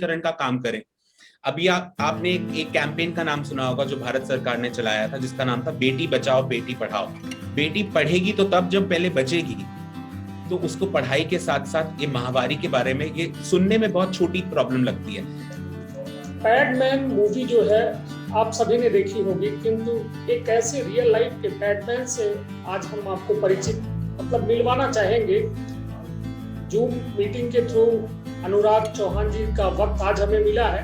सशक्तिकरण का काम करें। अभी आपने एक कैंपेन का नाम सुना होगा जो भारत सरकार ने चलाया था, जिसका नाम था बेटी बचाओ बेटी पढ़ाओ। बेटी पढ़ेगी तो तब जब पहले बचेगी। तो उसको पढ़ाई के साथ साथ ये महामारी के बारे में, ये सुनने में बहुत छोटी प्रॉब्लम लगती है। पैडमैन मूवी जो है आप सभी ने देखी होगी, किंतु एक ऐसे रियल लाइफ के पैडमैन से आज हम आपको परिचित मिलवाना चाहेंगे। जूम मीटिंग के थ्रू अनुराग चौहान जी का वक्त आज हमें मिला है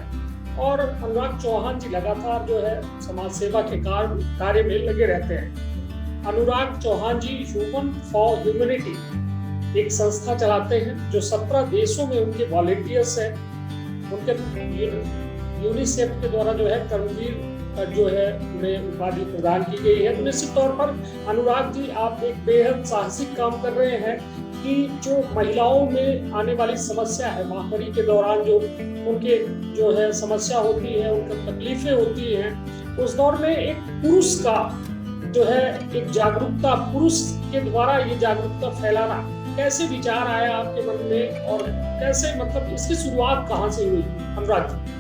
और अनुराग चौहान जी लगातार जो है समाज सेवा के कार्य में लगे रहते हैं। अनुराग चौहान जी ह्यूमन फॉर ह्यूमैनिटी एक संस्था चलाते हैं जो 17 देशों में उनके वॉलंटियर्स हैं। उनके यूनिसेफ के द्वारा जो है कर्मवीर जो है उन्हें उपाधि प्रदान की गई है। तो निश्चित तौर पर अनुराग जी आप एक बेहद साहसिक काम कर रहे हैं कि जो महिलाओं में आने वाली समस्या है, महामारी के दौरान जो उनके जो है समस्या होती है, उनकी तकलीफें होती हैं, उस दौर में एक पुरुष का जो है एक जागरूकता, पुरुष के द्वारा ये जागरूकता फैलाना कैसे विचार आया आपके मन में और कैसे इसकी शुरुआत कहाँ से हुई अनुराग जी?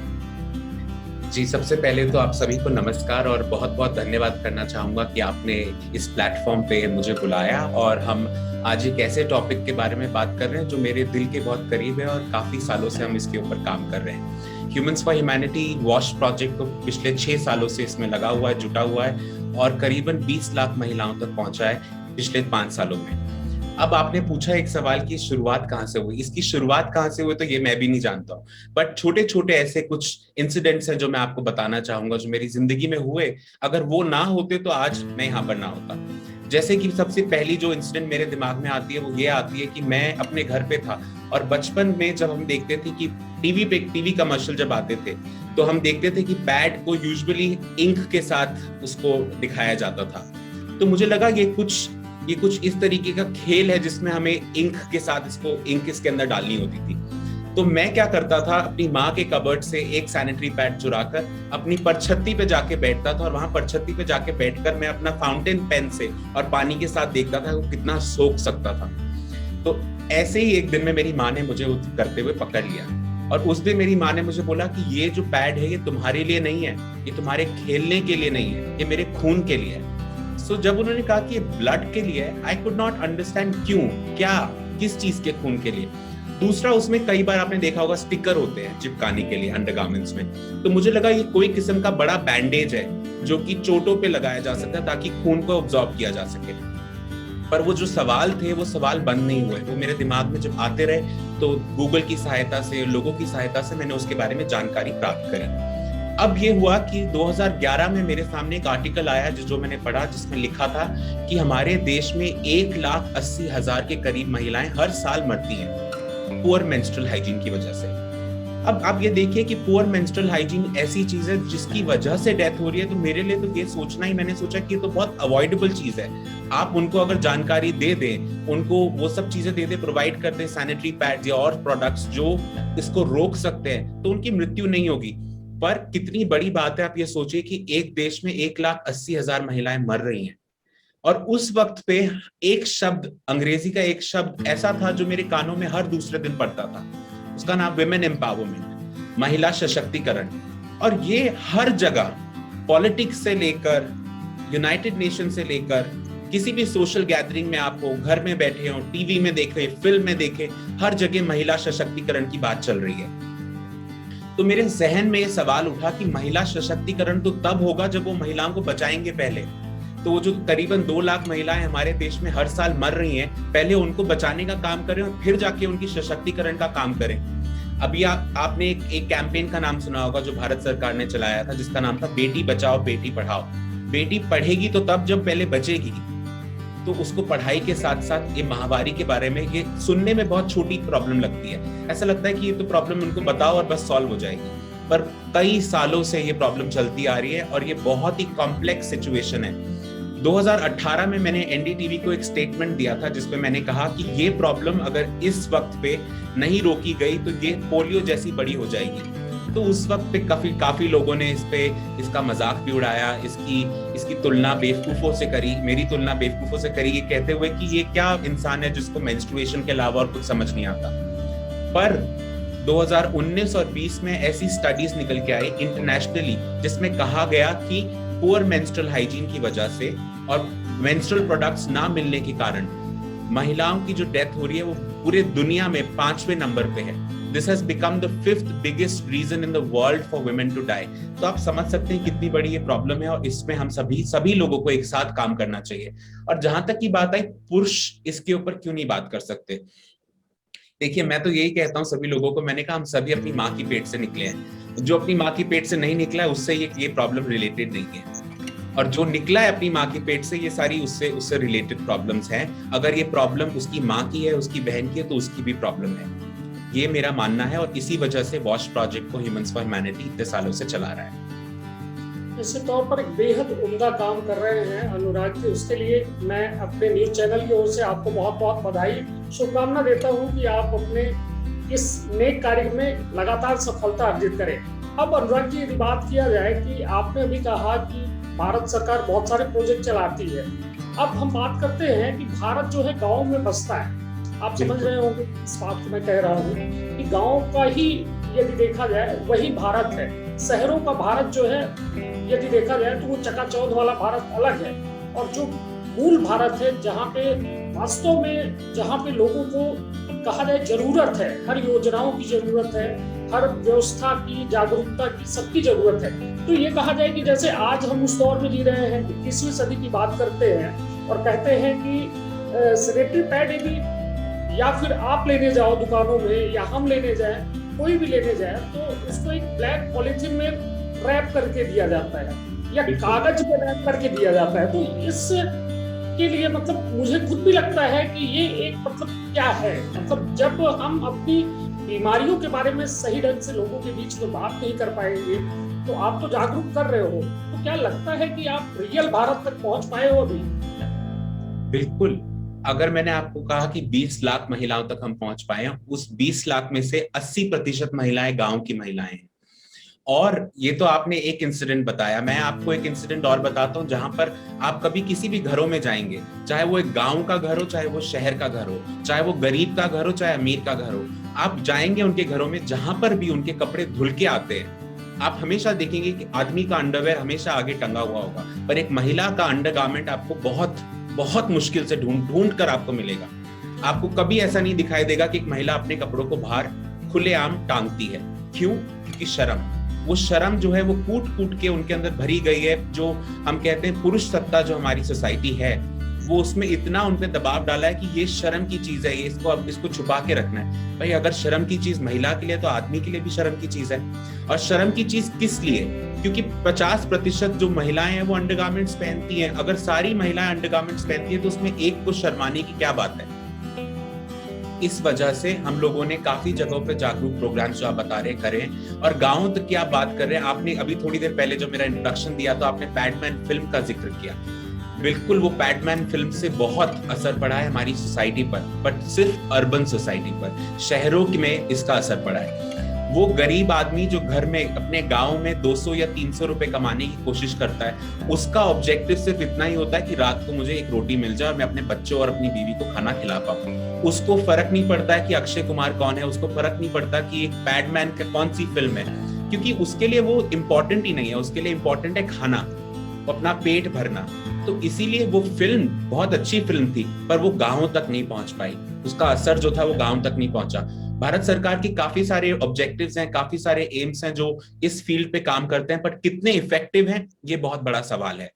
जी, सबसे पहले तो आप सभी को नमस्कार और बहुत बहुत धन्यवाद करना चाहूंगा कि आपने इस प्लेटफॉर्म पे मुझे बुलाया और हम आज एक ऐसे टॉपिक के बारे में बात कर रहे हैं जो मेरे दिल के बहुत करीब है और काफी सालों से हम इसके ऊपर काम कर रहे हैं। Humans for humanity wash project को पिछले 6 सालों से इसमें लगा हुआ है, जुटा हुआ है और करीबन 20 लाख महिलाओं तक पहुंचा है पिछले 5 सालों में। अब आपने पूछा एक सवाल की शुरुआत कहाँ से हुई। इसकी शुरुआत कहाँ से हुई तो ये मैं भी नहीं जानता हूँ, बट छोटे छोटे ऐसे कुछ इंसिडेंट्स हैं जो मैं आपको बताना चाहूंगा जो मेरी जिंदगी में हुए। अगर वो ना होते तो आज मैं यहाँ पर ना होता। जैसे कि सबसे पहली जो इंसिडेंट मेरे दिमाग में आती है वो ये आती है कि मैं अपने घर पे था और बचपन में जब हम देखते थे कि टीवी कमर्शियल जब आते थे तो हम देखते थे कि पैड को यूजुअली इंक के साथ उसको दिखाया जाता था। तो मुझे लगा ये कुछ इस तरीके का खेल है जिसमें हमें इंक के साथ इंक इसके अंदर डालनी होती थी। तो मैं क्या करता था, अपनी माँ के कबर्ड से एक सैनिटरी पैड चुराकर अपनी परछत्ती पे जाके बैठता था और वहां परछत्ती पे जाके बैठकर मैं अपना फाउंटेन पेन से और पानी के साथ देखता था वो कितना सोख सकता था। तो ऐसे ही एक दिन में मेरी माँ ने मुझे करते हुए पकड़ लिया और उस दिन मेरी माँ ने मुझे बोला कि ये जो पैड है ये तुम्हारे लिए नहीं है, ये तुम्हारे खेलने के लिए नहीं है, ये मेरे खून के लिए है। जब उन्होंने कहा कि ब्लड के लिए, आई कुड नॉट अंडरस्टैंड क्यों, क्या, किस चीज के खून के लिए। दूसरा, उसमें कई बार आपने देखा होगा स्टिकर होते हैं चिपकाने के लिए अंडरगारमेंट्स में। तो मुझे लगा ये कोई किस्म का बड़ा बैंडेज है जो कि चोटों पे लगाया जा सकता है ताकि खून को ऑब्जॉर्ब किया जा सके। पर वो जो सवाल थे वो सवाल बंद नहीं हुए, वो मेरे दिमाग में जब आते रहे तो गूगल की सहायता से, लोगों की सहायता से मैंने उसके बारे में जानकारी प्राप्त करी। अब ये हुआ कि 2011 में मेरे सामने एक आर्टिकल आया जो मैंने पढ़ा, जिसमें लिखा था कि हमारे देश में 1,80,000 के करीब महिलाएं हर साल मरती हैं पुअर मेंस्ट्रुअल हाइजीन की वजह से। अब आप ये देखिए कि पुअर मेंस्ट्रुअल हाइजीन ऐसी चीज है जिसकी वजह से डेथ हो रही है। तो मेरे लिए तो ये सोचना ही, मैंने सोचा कि ये तो बहुत अवॉइडेबल चीज है। आप उनको अगर जानकारी दे दें, उनको वो सब चीजें दे दें, प्रोवाइड कर दें, सैनिटरी पैड्स या और प्रोडक्ट्स जो इसको रोक सकते हैं, तो उनकी मृत्यु नहीं होगी। पर कितनी बड़ी बात है, आप ये सोचिए कि एक देश में 1,80,000 महिलाएं मर रही हैं। और उस वक्त पे एक शब्द, अंग्रेजी का एक शब्द ऐसा था जो मेरे कानों में हर दूसरे दिन पड़ता था, उसका नाम विमेन एम्पावरमेंट, महिला सशक्तिकरण। और ये हर जगह, पॉलिटिक्स से लेकर यूनाइटेड नेशन से लेकर किसी भी सोशल गैदरिंग में आप हो, घर में बैठे हो, टीवी में देखे, फिल्म में देखे, हर जगह महिला सशक्तिकरण की बात चल रही है। तो मेरे जहन में ये सवाल उठा कि महिला सशक्तिकरण तो तब होगा जब वो महिलाओं को बचाएंगे पहले। तो वो जो करीबन 2 लाख महिलाएं हमारे देश में हर साल मर रही हैं, पहले उनको बचाने का काम करें और फिर जाके उनकी सशक्तिकरण का काम करें। अभी आपने एक कैंपेन का नाम सुना होगा जो भारत सरकार ने चलाया था, जिसका नाम था बेटी बचाओ बेटी पढ़ाओ। बेटी पढ़ेगी तो तब जब पहले बचेगी। तो उसको पढ़ाई के साथ साथ ये महामारी के बारे में, ये सुनने में बहुत छोटी प्रॉब्लम लगती है, ऐसा लगता है कि ये तो प्रॉब्लम उनको बताओ और बस सॉल्व हो जाएगी। पर कई सालों से ये प्रॉब्लम चलती आ रही है और ये बहुत ही कॉम्प्लेक्स सिचुएशन है। 2018 में मैंने एनडीटीवी को एक स्टेटमेंट दिया था जिसपे मैंने कहा कि ये प्रॉब्लम अगर इस वक्त पे नहीं रोकी गई तो ये पोलियो जैसी बड़ी हो जाएगी। तो उस वक्त पे काफी लोगों ने इसका मजाक भी उड़ाया, इसकी तुलना बेवकूफों से करी, मेरी तुलना बेवकूफों से करी, ये कहते हुए कि ये क्या इंसान है जिसको मेंस्ट्रुएशन के अलावा और कुछ समझ नहीं आता। पर 2019 और 20 में ऐसी स्टडीज निकल के आई इंटरनेशनली, जिसमें कहा गया कि पुअर मेंस्ट्रुअल हाइजीन की वजह से और मेंस्ट्रुअल प्रोडक्ट्स ना मिलने के कारण महिलाओं की जो डेथ हो रही है वो पूरे दुनिया में 5वें नंबर पे है। This has become the 5th biggest reason in the world for women to die. तो आप समझ सकते हैं कितनी बड़ी ये प्रॉब्लम है, और इसमें हम सभी लोगों को एक साथ काम करना चाहिए। और जहां तक की बात आई पुरुष इसके ऊपर क्यों नहीं बात कर सकते, देखिए मैं तो यही कहता हूँ सभी लोगों को, मैंने कहा हम सभी अपनी माँ की पेट से निकले हैं। जो अपनी माँ की पेट से नहीं निकला है उससे ये प्रॉब्लम रिलेटेड नहीं है, और जो निकला है अपनी माँ की पेट से ये सारी उससे रिलेटेड प्रॉब्लम्स हैं। अगर ये प्रॉब्लम उसकी माँ की है, उसकी बहन की है, तो उसकी भी प्रॉब्लम है, ये मेरा मानना है। और इसी वजह से वॉश प्रोजेक्ट को ह्यूमंस फॉर ह्यूमैनिटी इतने सालों से चला रहा है। निश्चित तौर पर एक बेहद उम्दा काम कर रहे हैं अनुराग जी, उसके लिए मैं अपने न्यूज चैनल की ओर से आपको बहुत बहुत बधाई शुभकामना देता हूं कि आप अपने इस नेक कार्य में लगातार सफलता अर्जित करें। अब अनुराग जी यदि बात किया जाए कि आपने अभी कहा कि भारत सरकार बहुत सारे प्रोजेक्ट चलाती है, अब हम बात करते हैं कि भारत जो है गाँव में बसता है। आप समझ रहे होंगे इस बात को मैं कह रहा हूँ कि गाँव का ही यदि देखा जाए वही भारत है। शहरों का भारत जो है यदि देखा जाए तो वो चकाचौंध वाला भारत अलग है, और जो मूल भारत है जहाँ पे वास्तव में जहाँ पे लोगों को कहा जाए जरूरत है, हर योजनाओं की जरूरत है, हर व्यवस्था की, जागरूकता की, सबकी जरूरत है। तो ये कहा जाए कि जैसे आज हम उस दौर में जी रहे हैं, 21वीं सदी की बात करते हैं और कहते हैं कि सैनिटरी पैड यदि या फिर आप लेने जाओ दुकानों में या हम लेने जाए, कोई भी लेने जाए, तो उसको एक ब्लैक पॉलिथीन में रैप करके दिया जाता है या कागज पे रैप करके दिया जाता है। तो इस के लिए मतलब मुझे खुद भी लगता है कि ये एक मतलब क्या है, मतलब जब हम अपनी बीमारियों के बारे में सही ढंग से लोगों के बीच में बात नहीं कर पाएंगे, तो आप तो जागरूक कर रहे हो, तो क्या लगता है कि आप रियल भारत तक पहुंच पाए हो अभी? बिल्कुल। अगर मैंने आपको कहा कि 20 लाख महिलाओं तक हम पहुंच पाए हैं, उस 20 लाख में से 80% महिलाएं गांव की महिलाएं हैं। और ये तो आपने एक इंसिडेंट बताया, मैं आपको एक इंसिडेंट और बताता हूँ जहां पर आप कभी किसी भी घरों में जाएंगे, चाहे वो एक गांव का घर हो, चाहे वो शहर का घर हो, चाहे वो गरीब का घर हो, चाहे अमीर का घर हो, आप जाएंगे उनके घरों में, जहां पर भी उनके कपड़े धुल के आते हैं, आप हमेशा देखेंगे कि आदमी का अंडरवेयर हमेशा आगे टंगा हुआ होगा, पर एक महिला का अंडरगारमेंट आपको बहुत बहुत मुश्किल से ढूंढ कर आपको मिलेगा। आपको कभी ऐसा नहीं दिखाई देगा कि एक महिला अपने कपड़ों को बाहर खुलेआम टांगती है। क्यों? क्योंकि शर्म, वो शर्म जो है वो कूट कूट के उनके अंदर भरी गई है। जो हम कहते हैं पुरुष सत्ता जो हमारी सोसाइटी है, वो उसमें इतना उन पे दबाव डाला है कि ये शर्म की चीज है, ये इसको छुपा के रखना है। भाई अगर शर्म की चीज महिला के लिए, तो आदमी के लिए भी शर्म की चीज है। और शर्म की चीज किस लिए? क्योंकि 50% जो महिलाएं हैं वो अंडरगारमेंट्स पहनती हैं। अगर सारी महिलाएं अंडरगारमेंट्स पहनती हैं तो उसमें एक को शर्माने की क्या बात है? इस वजह से हम लोगों ने काफी जगहों पे जागरूक प्रोग्राम्स जो आप बता रहे करें, और गांव तक की आप बात कर रहे हैं। आपने अभी थोड़ी देर पहले जो मेरा इंट्रोडक्शन दिया तो आपने पैडमैन फिल्म का जिक्र किया। बिल्कुल, वो पैडमैन फिल्म से बहुत असर पड़ा है हमारी सोसाइटी पर, बट सिर्फ अर्बन सोसाइटी पर, शहरों में इसका असर पड़ा है। वो गरीब आदमी जो घर में अपने गांव में 200 या 300 रुपए कमाने की कोशिश करता है, उसका ऑब्जेक्टिव सिर्फ इतना ही होता है कि रात को मुझे एक रोटी मिल जाए और मैं अपने बच्चों और अपनी बीवी को खाना खिला पाऊं। उसको फर्क नहीं पड़ता है कि अक्षय कुमार कौन है, उसको फर्क नहीं पड़ता कि एक पैडमैन का कौन सी फिल्म है, क्योंकि उसके लिए वो इम्पोर्टेंट ही नहीं है। उसके लिए इम्पोर्टेंट है खाना, अपना पेट भरना। तो इसीलिए वो फिल्म बहुत अच्छी फिल्म थी, पर वो गांवों तक नहीं पहुंच पाई। उसका असर जो था वो गांव तक नहीं पहुंचा। भारत सरकार की काफी सारे ऑब्जेक्टिव्स हैं, काफी सारे एम्स हैं जो इस फील्ड पे काम करते हैं, पर कितने इफेक्टिव हैं ये बहुत बड़ा सवाल है।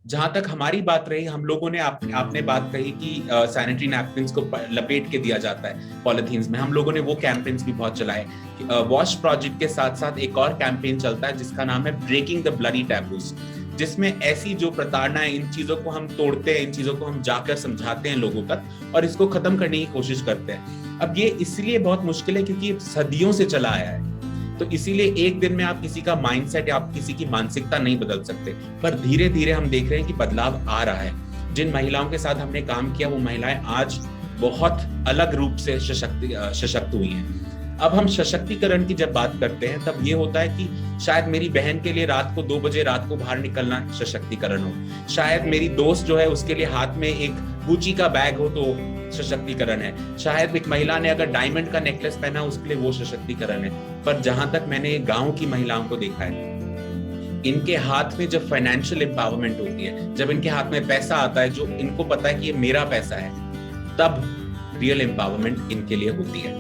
जहां तक हमारी बात रही, हम लोगों ने आपने बात कही कि सैनिटरी नैपकिन्स को लपेट के दिया जाता है पॉलिथीन्स में। हम लोगों ने वो कैंपेन्स भी बहुत चलाए। वॉश प्रोजेक्ट के साथ साथ एक और कैंपेन चलता है जिसका नाम है ब्रेकिंग द ब्लडी टैबूज, जिसमें ऐसी जो प्रताड़ना है, इन चीजों को हम तोड़ते हैं, इन चीजों को हम जाकर समझाते हैं लोगों तक और इसको खत्म करने की कोशिश करते हैं। अब ये इसलिए बहुत मुश्किल है क्योंकि सदियों से चला आया है, तो इसीलिए एक दिन में आप किसी का माइंडसेट या आप किसी की मानसिकता नहीं बदल सकते, पर धीरे धीरे हम देख रहे हैं कि बदलाव आ रहा है। जिन महिलाओं के साथ हमने काम किया वो महिलाएं आज बहुत अलग रूप से सशक्त हुई हैं। अब हम सशक्तिकरण की जब बात करते हैं तब ये होता है कि शायद मेरी बहन के लिए रात को 2 बजे रात को बाहर निकलना सशक्तिकरण हो, शायद मेरी दोस्त जो है उसके लिए हाथ में एक गुची का बैग हो तो सशक्तिकरण है, शायद एक महिला ने अगर डायमंड का नेकलेस पहना उसके लिए वो सशक्तिकरण है। पर जहां तक मैंने गांव की महिलाओं को देखा है, इनके हाथ में जब फाइनेंशियल एम्पावरमेंट होती है, जब इनके हाथ में पैसा आता है जो इनको पता है कि ये मेरा पैसा है, तब रियल एम्पावरमेंट इनके लिए होती है।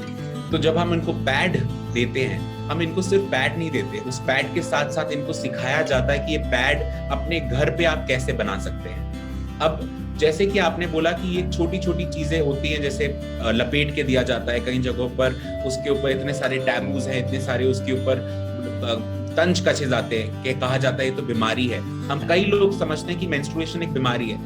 तो जब हम इनको पैड देते हैं, हम इनको सिर्फ पैड नहीं देते, उस पैड के साथ साथ इनको सिखाया जाता है कि ये पैड अपने घर पे आप कैसे बना सकते हैं। अब जैसे कि आपने बोला कि ये छोटी छोटी चीजें होती हैं, जैसे लपेट के दिया जाता है कई जगहों पर, उसके ऊपर इतने सारे टैबूज हैं, इतने सारे उसके ऊपर तंज कसे जाते हैं कि कहा जाता है ये तो बीमारी है। हम कई लोग समझते हैं कि मेंस्ट्रुएशन एक बीमारी है,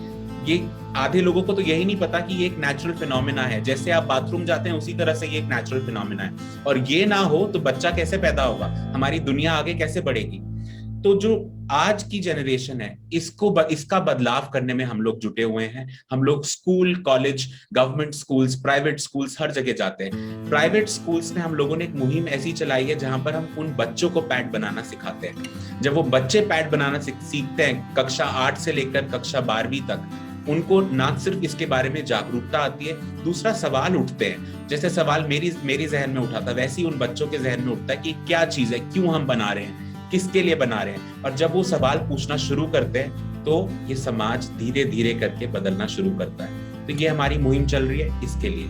ये आधे लोगों को तो यही नहीं पता कि ये एक नेचुरल फिनोमेना है। जैसे आप बाथरूम जाते हैं उसी तरह से ये एक नेचुरल फिनोमेना है, और ये ना हो तो बच्चा कैसे पैदा होगा, हमारी दुनिया आगे कैसे बढ़ेगी। तो जो आज की जनरेशन है इसका बदलाव करने में हम लोग जुटे हुए हैं। हम लोग school, college, government schools, private schools, हर जगह जाते हैं। प्राइवेट स्कूल्स में हम लोगों ने एक मुहिम ऐसी चलाई है जहां पर हम उन बच्चों को पैड बनाना सिखाते हैं। जब वो बच्चे पैड बनाना सीखते हैं कक्षा 8 से लेकर कक्षा 12वीं तक, उनको ना सिर्फ इसके बारे में जागरूकता आती है, दूसरा सवाल उठते हैं। जैसे सवाल मेरी जहन में उठा था, वैसे ही उन बच्चों के जहन में उठता है कि क्या चीज है, क्यों हम बना रहे हैं, किसके लिए बना रहे हैं। और जब वो सवाल पूछना शुरू करते हैं तो ये समाज धीरे धीरे करके बदलना शुरू करता है। तो ये हमारी मुहिम चल रही है इसके लिए।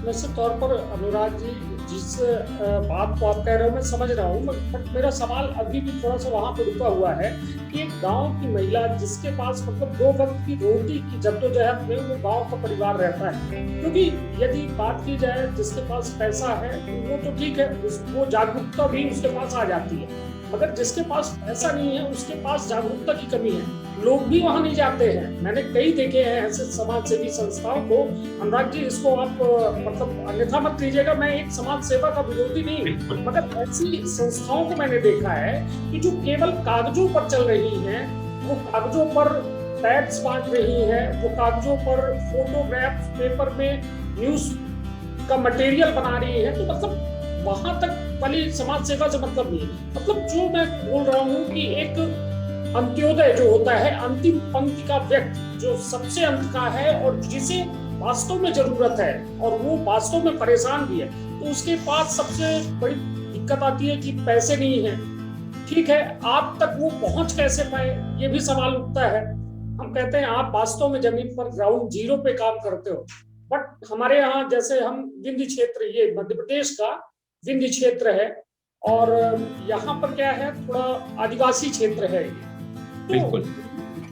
निश्चित तौर पर अनुराग जी, जिस बात को आप कह रहे हो मैं समझ रहा हूँ, बट मेरा सवाल अभी भी थोड़ा सा वहां पर रुका हुआ है कि एक गांव की महिला जिसके पास मतलब 2 वक्त की रोटी की जद्दोजहद में वो गांव का परिवार रहता है, क्योंकि यदि बात की जाए जिसके पास पैसा है वो तो ठीक है, वो जागरूकता भी उसके पास आ जाती है, मगर जिसके पास पैसा नहीं है उसके पास जागरूकता की कमी है, लोग भी वहां नहीं जाते हैं। मैंने कई देखे हैं ऐसे समाज सेवी संस्थाओं को। अनुराग जी, इसको आप मतलब अन्यथा मत लीजिएगा, मैं एक समाज सेवा का विरोधी नहीं, मगर ऐसी संस्थाओं को मैंने देखा है कि जो केवल कागजों पर चल रही हैं, वो कागजों पर पैड्स बांट रही हैं, वो कागजों पर फोटोग्राफ पेपर में न्यूज का मटेरियल बना रही है। तो मतलब वहां तक वाली समाज सेवा से मतलब नहीं। मतलब जो मैं बोल रहा हूँ कि एक अंत्योदय जो होता है, अंतिम पंक्ति का व्यक्ति जो सबसे अंत का है और जिसे वास्तव में जरूरत है और वो वास्तव में परेशान भी है, तो उसके पास सबसे बड़ी दिक्कत आती है कि पैसे नहीं है। ठीक है, आप तक वो पहुंच कैसे पाए, ये भी सवाल उठता है। हम कहते हैं आप वास्तव में जमीन पर ग्राउंड जीरो पे काम करते हो, बट हमारे यहाँ जैसे हम विंध्य क्षेत्र, ये मध्य प्रदेश का विंध्य क्षेत्र है और यहाँ पर क्या है, थोड़ा आदिवासी क्षेत्र है। तो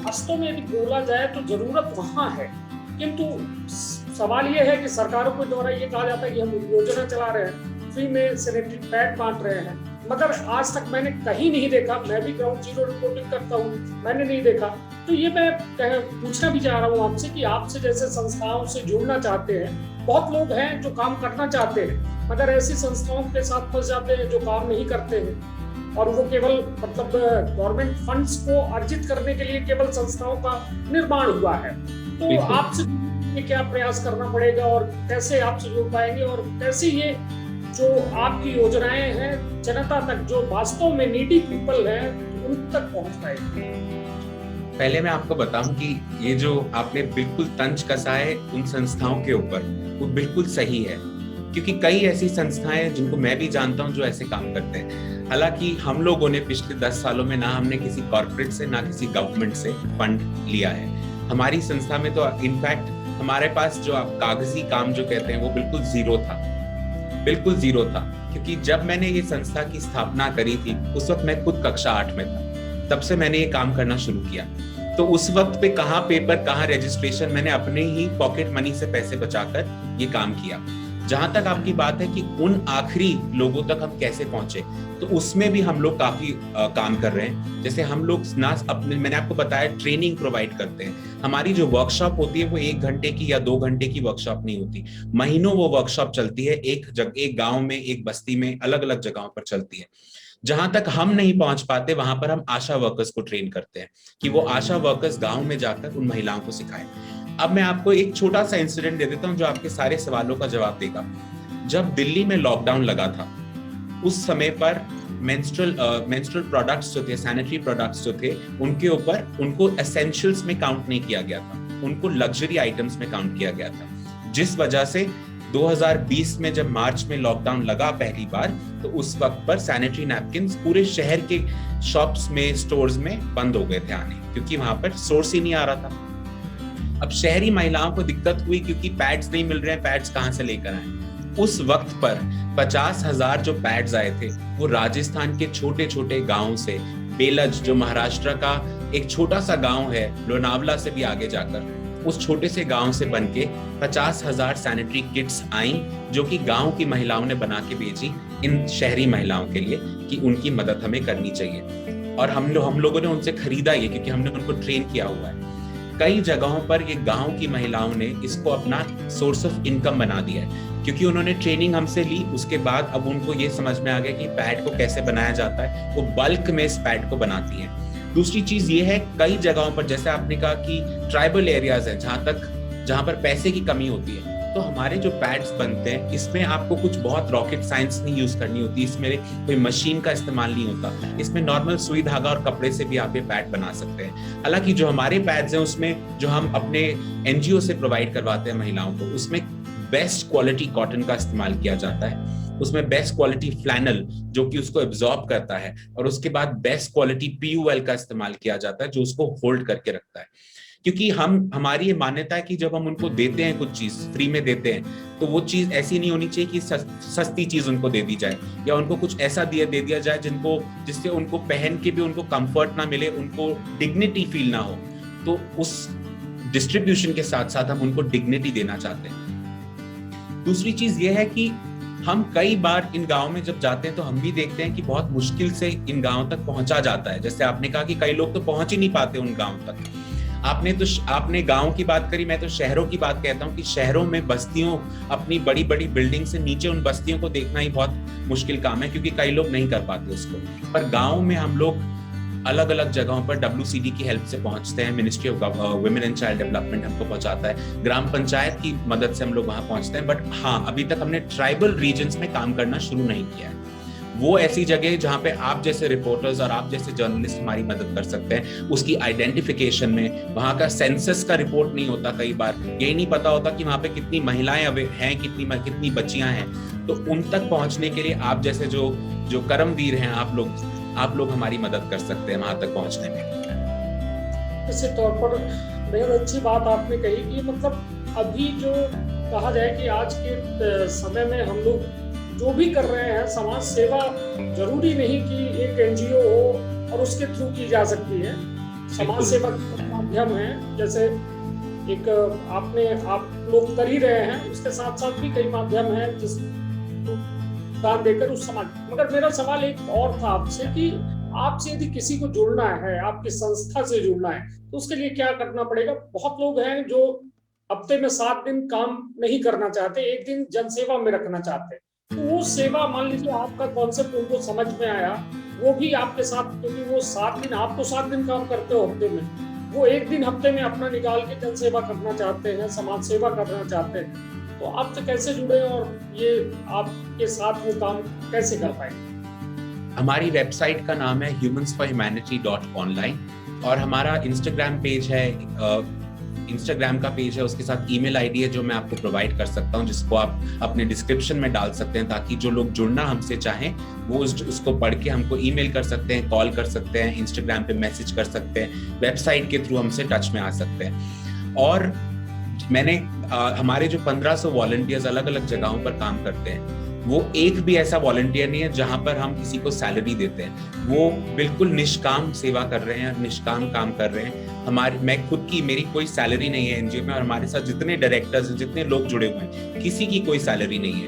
वास्तव में यदि बोला जाए तो जरूरत वहां है, किंतु सवाल ये है कि सरकारों के द्वारा ये कहा जाता है कि हम योजना चला रहे हैं, फ्री में सैनिटरी पैड बांट रहे हैं, मगर आज तक मैंने कहीं नहीं देखा। मैं भी ग्राउंड जीरो रिपोर्टिंग करता हूँ, मैंने नहीं देखा। तो ये मैं पूछना भी चाह रहा हूँ आपसे कि आपसे जैसे संस्थाओं से जुड़ना चाहते हैं, बहुत लोग हैं जो काम करना चाहते हैं मगर ऐसी संस्थाओं के साथ फंस जाते हैं जो काम नहीं करते हैं, और वो केवल मतलब गवर्नमेंट फंड्स को अर्जित करने के लिए केवल संस्थाओं का निर्माण हुआ है। तो आपसे क्या प्रयास करना पड़ेगा और कैसे आपसे जुड़ पाएंगे, और कैसे ये जो आपकी योजनाएं हैं जनता तक, जो वास्तव में नीडी पीपल है, उन तक पहुंच पाएगी? पहले मैं आपको बताऊं कि ये जो आपने बिल्कुल तंज कसा है उन संस्थाओं के ऊपर, वो बिल्कुल सही है, क्योंकि कई ऐसी संस्थाएं हैं जिनको मैं भी जानता हूं जो ऐसे काम करते हैं। हालांकि हम लोगों ने पिछले 10 सालों में ना हमने किसी कॉर्पोरेट से ना किसी गवर्नमेंट से फंड लिया है। हमारी संस्था में तो इनफैक्ट हमारे पास जो आप कागजी काम जो कहते हैं वो बिल्कुल जीरो था, बिल्कुल जीरो था। क्योंकि जब मैंने ये संस्था की स्थापना करी थी उस वक्त मैं खुद कक्षा 8 में था, तब से मैंने ये काम करना शुरू किया। तो उस वक्त पे कहाँ पेपर, कहाँ रजिस्ट्रेशन, मैंने अपने ही पॉकेट मनी से पैसे बचाकर ये काम किया। जहां तक आपकी बात है कि उन आखिरी लोगों तक हम कैसे पहुंचे, तो उसमें भी हम लोग काफी काम कर रहे हैं। जैसे हम लोग ना अपने, मैंने आपको बताया, ट्रेनिंग प्रोवाइड करते हैं। हमारी जो वर्कशॉप होती है वो 1 घंटे की या 2 घंटे की वर्कशॉप नहीं होती, महीनों वो वर्कशॉप चलती है। एक गांव में, एक बस्ती में, अलग अलग जगहों पर चलती है। जहां तक हम नहीं पहुंच पाते वहां पर हम आशा वर्कर्स को ट्रेन करते हैं कि वो आशा वर्कर्स गांव में जाकर उन महिलाओं को सिखाएं। अब मैं आपको एक छोटा सा इंसिडेंट दे देता हूं जो आपके सारे सवालों का जवाब देगा। जब दिल्ली में लॉकडाउन लगा था उस समय पर मेंस्ट्रुअल प्रोडक्ट्स जो थे, सैनिटरी प्रोडक्ट्स जो थे, उनके ऊपर उनको एसेंशियल्स में काउंट नहीं किया गया था, उनको लग्जरी आइटम्स में काउंट किया गया था, जिस वजह से 2020 में जब मार्च में लॉकडाउन लगा पहली बार, तो उस वक्त पर सैनिटरी नैपकिन्स पूरे शहर के शॉप्स में, स्टोर्स में बंद हो गए थे आने, क्योंकि वहां पर सोर्स ही नहीं आ रहा था। अब शहरी महिलाओं को दिक्कत हुई क्योंकि पैड्स नहीं मिल रहे हैं, पैड्स कहां से लेकर आए। उस वक्त पर 50,000 जो पैड्स आए थे वो राजस्थान के छोटे छोटे गांवों से, बेलज जो महाराष्ट्र का एक छोटा सा गांव है, लोनावला से भी आगे जाकर, उस छोटे से गांव से बनके 50,000 सैनिटरी किट्स आई, जो कि गांव की महिलाओं ने बना के भेजी इन शहरी महिलाओं के लिए कि उनकी मदद हमें करनी चाहिए। और हम लोगों ने उनसे खरीदा ये, क्योंकि हमने उनको ट्रेन किया हुआ है। कई जगहों पर ये गांव की महिलाओं ने इसको अपना सोर्स ऑफ इनकम बना दिया है, क्योंकि उन्होंने ट्रेनिंग हमसे ली। उसके बाद अब उनको ये समझ में आ गया कि पैड को कैसे बनाया जाता है, वो बल्क में इस पैड को बनाती हैं। दूसरी चीज ये है, कई जगहों पर जैसे आपने कहा कि ट्राइबल एरियाज है जहां पर पैसे की कमी होती है, तो हमारे जो पैड्स बनते हैं इसमें आपको कुछ बहुत रॉकेट साइंस नहीं यूज करनी होती, इसमें कोई मशीन का इस्तेमाल नहीं होता, इसमें नॉर्मल सुई धागा और कपड़े से भी आप ये पैड बना सकते हैं। हालांकि जो हमारे पैड्स हैं उसमें जो हम अपने एनजीओ से प्रोवाइड करवाते हैं महिलाओं को, उसमें बेस्ट क्वालिटी कॉटन का इस्तेमाल किया जाता है, उसमें बेस्ट क्वालिटी फ्लैनल जो कि उसको एब्जॉर्ब करता है, और उसके बाद बेस्ट क्वालिटी पीयूएल का इस्तेमाल किया जाता है जो उसको होल्ड करके रखता है। क्योंकि हमारी ये मान्यता है कि जब हम उनको देते हैं कुछ चीज फ्री में देते हैं, तो वो चीज ऐसी नहीं होनी चाहिए कि सस्ती चीज उनको दे दी जाए, या उनको कुछ ऐसा दे दिया जाए जिससे उनको पहन के भी उनको कंफर्ट ना मिले, उनको डिग्निटी फील ना हो। तो उस डिस्ट्रीब्यूशन के साथ साथ हम उनको डिग्निटी देना चाहते हैं। दूसरी चीज ये है कि हम कई बार इन गांव में जब जाते हैं तो हम भी देखते हैं कि बहुत मुश्किल से इन गांव तक पहुंचा जाता है। जैसे आपने कहा कि कई लोग तो पहुंच ही नहीं पाते उन गांव तक। आपने गांव की बात करी, मैं तो शहरों की बात कहता हूँ कि शहरों में बस्तियों, अपनी बड़ी बड़ी बिल्डिंग से नीचे उन बस्तियों को देखना ही बहुत मुश्किल काम है, क्योंकि कई लोग नहीं कर पाते उसको। पर गांव में हम लोग अलग अलग जगहों पर WCD की हेल्प से पहुंचते हैं, ministry of women and child development हमको पहुंचाता है, ग्राम पंचायत की मदद से हम लोग वहां पहुंचते हैं। बट हाँ, अभी तक हमने ट्राइबल रीजन्स में काम करना शुरू नहीं किया है। वो ऐसी जगह जहां पे आप जैसे रिपोर्टर्स और आप जैसे जर्नलिस्ट हमारी मदद कर सकते हैं, उसकी आइडेंटिफिकेशन में। वहां का सेंसस का रिपोर्ट नहीं होता, कई बार यही नहीं पता होता कि वहां पे कितनी महिलाएं हैं, कितनी बच्चियां हैं। तो उन तक पहुंचने के लिए आप जैसे जो कर्मवीर हैं, आप लोग हमारी मदद कर सकते हैं वहां तक पहुंचने में। इसी तौर पर बेहद अच्छी बात आपने कही कि मतलब अभी जो कहा जाए कि आज के समय में हम लोग जो भी कर रहे हैं, समाज सेवा जरूरी नहीं कि एक एनजीओ हो और उसके थ्रू की जा सकती है। समाज सेवा के माध्यम है, जैसे एक आप लोग कर ही रहे हैं, उसके साथ साथ भी कई माध्यम है जिस दान देकर उस समाज। मगर मेरा सवाल एक और था आपसे कि आपसे यदि किसी को जुड़ना है, आपकी संस्था से जुड़ना है, तो उसके लिए क्या करना पड़ेगा? बहुत लोग हैं जो हफ्ते में 7 दिन काम नहीं करना चाहते, एक दिन जनसेवा में रखना चाहते हैं। तो वो सेवा, मान लीजिए आपका कॉन्सेप्ट उनको समझ में आया, वो भी आपके साथ, क्योंकि वो 7 दिन, आप तो 7 दिन काम करते हो हफ्ते में, वो एक दिन हफ्ते में अपना निकाल के जनसेवा करना चाहते हैं, समाज सेवा करना चाहते हैं, तो आपसे कैसे जुड़े और ये आपके साथ वो काम कैसे कर पाएंगे? हमारी वेबसाइट का नाम है humansforhumanity.online और हमारा इंस्टाग्राम पेज है, इंस्टाग्राम का पेज है, उसके साथ ईमेल आईडी है जो मैं आपको प्रोवाइड कर सकता हूं, जिसको आप अपने डिस्क्रिप्शन में डाल सकते हैं, ताकि जो लोग जुड़ना हमसे चाहें वो उसको पढ़ के हमको ईमेल कर सकते हैं, कॉल कर सकते हैं, इंस्टाग्राम पे मैसेज कर सकते हैं, वेबसाइट के थ्रू हमसे टच में आ सकते हैं। और हमारे जो 1500 वॉलंटियर्स अलग अलग जगहों पर काम करते हैं, वो एक भी ऐसा वॉलंटियर नहीं है जहां पर हम किसी को सैलरी देते हैं। वो बिल्कुल निष्काम सेवा कर रहे हैं, निष्काम काम कर रहे हैं। मेरी कोई सैलरी नहीं है एनजीओ में, और हमारे साथ जितने डायरेक्टर्स हैं, जितने लोग जुड़े हुए हैं, किसी की कोई सैलरी नहीं है।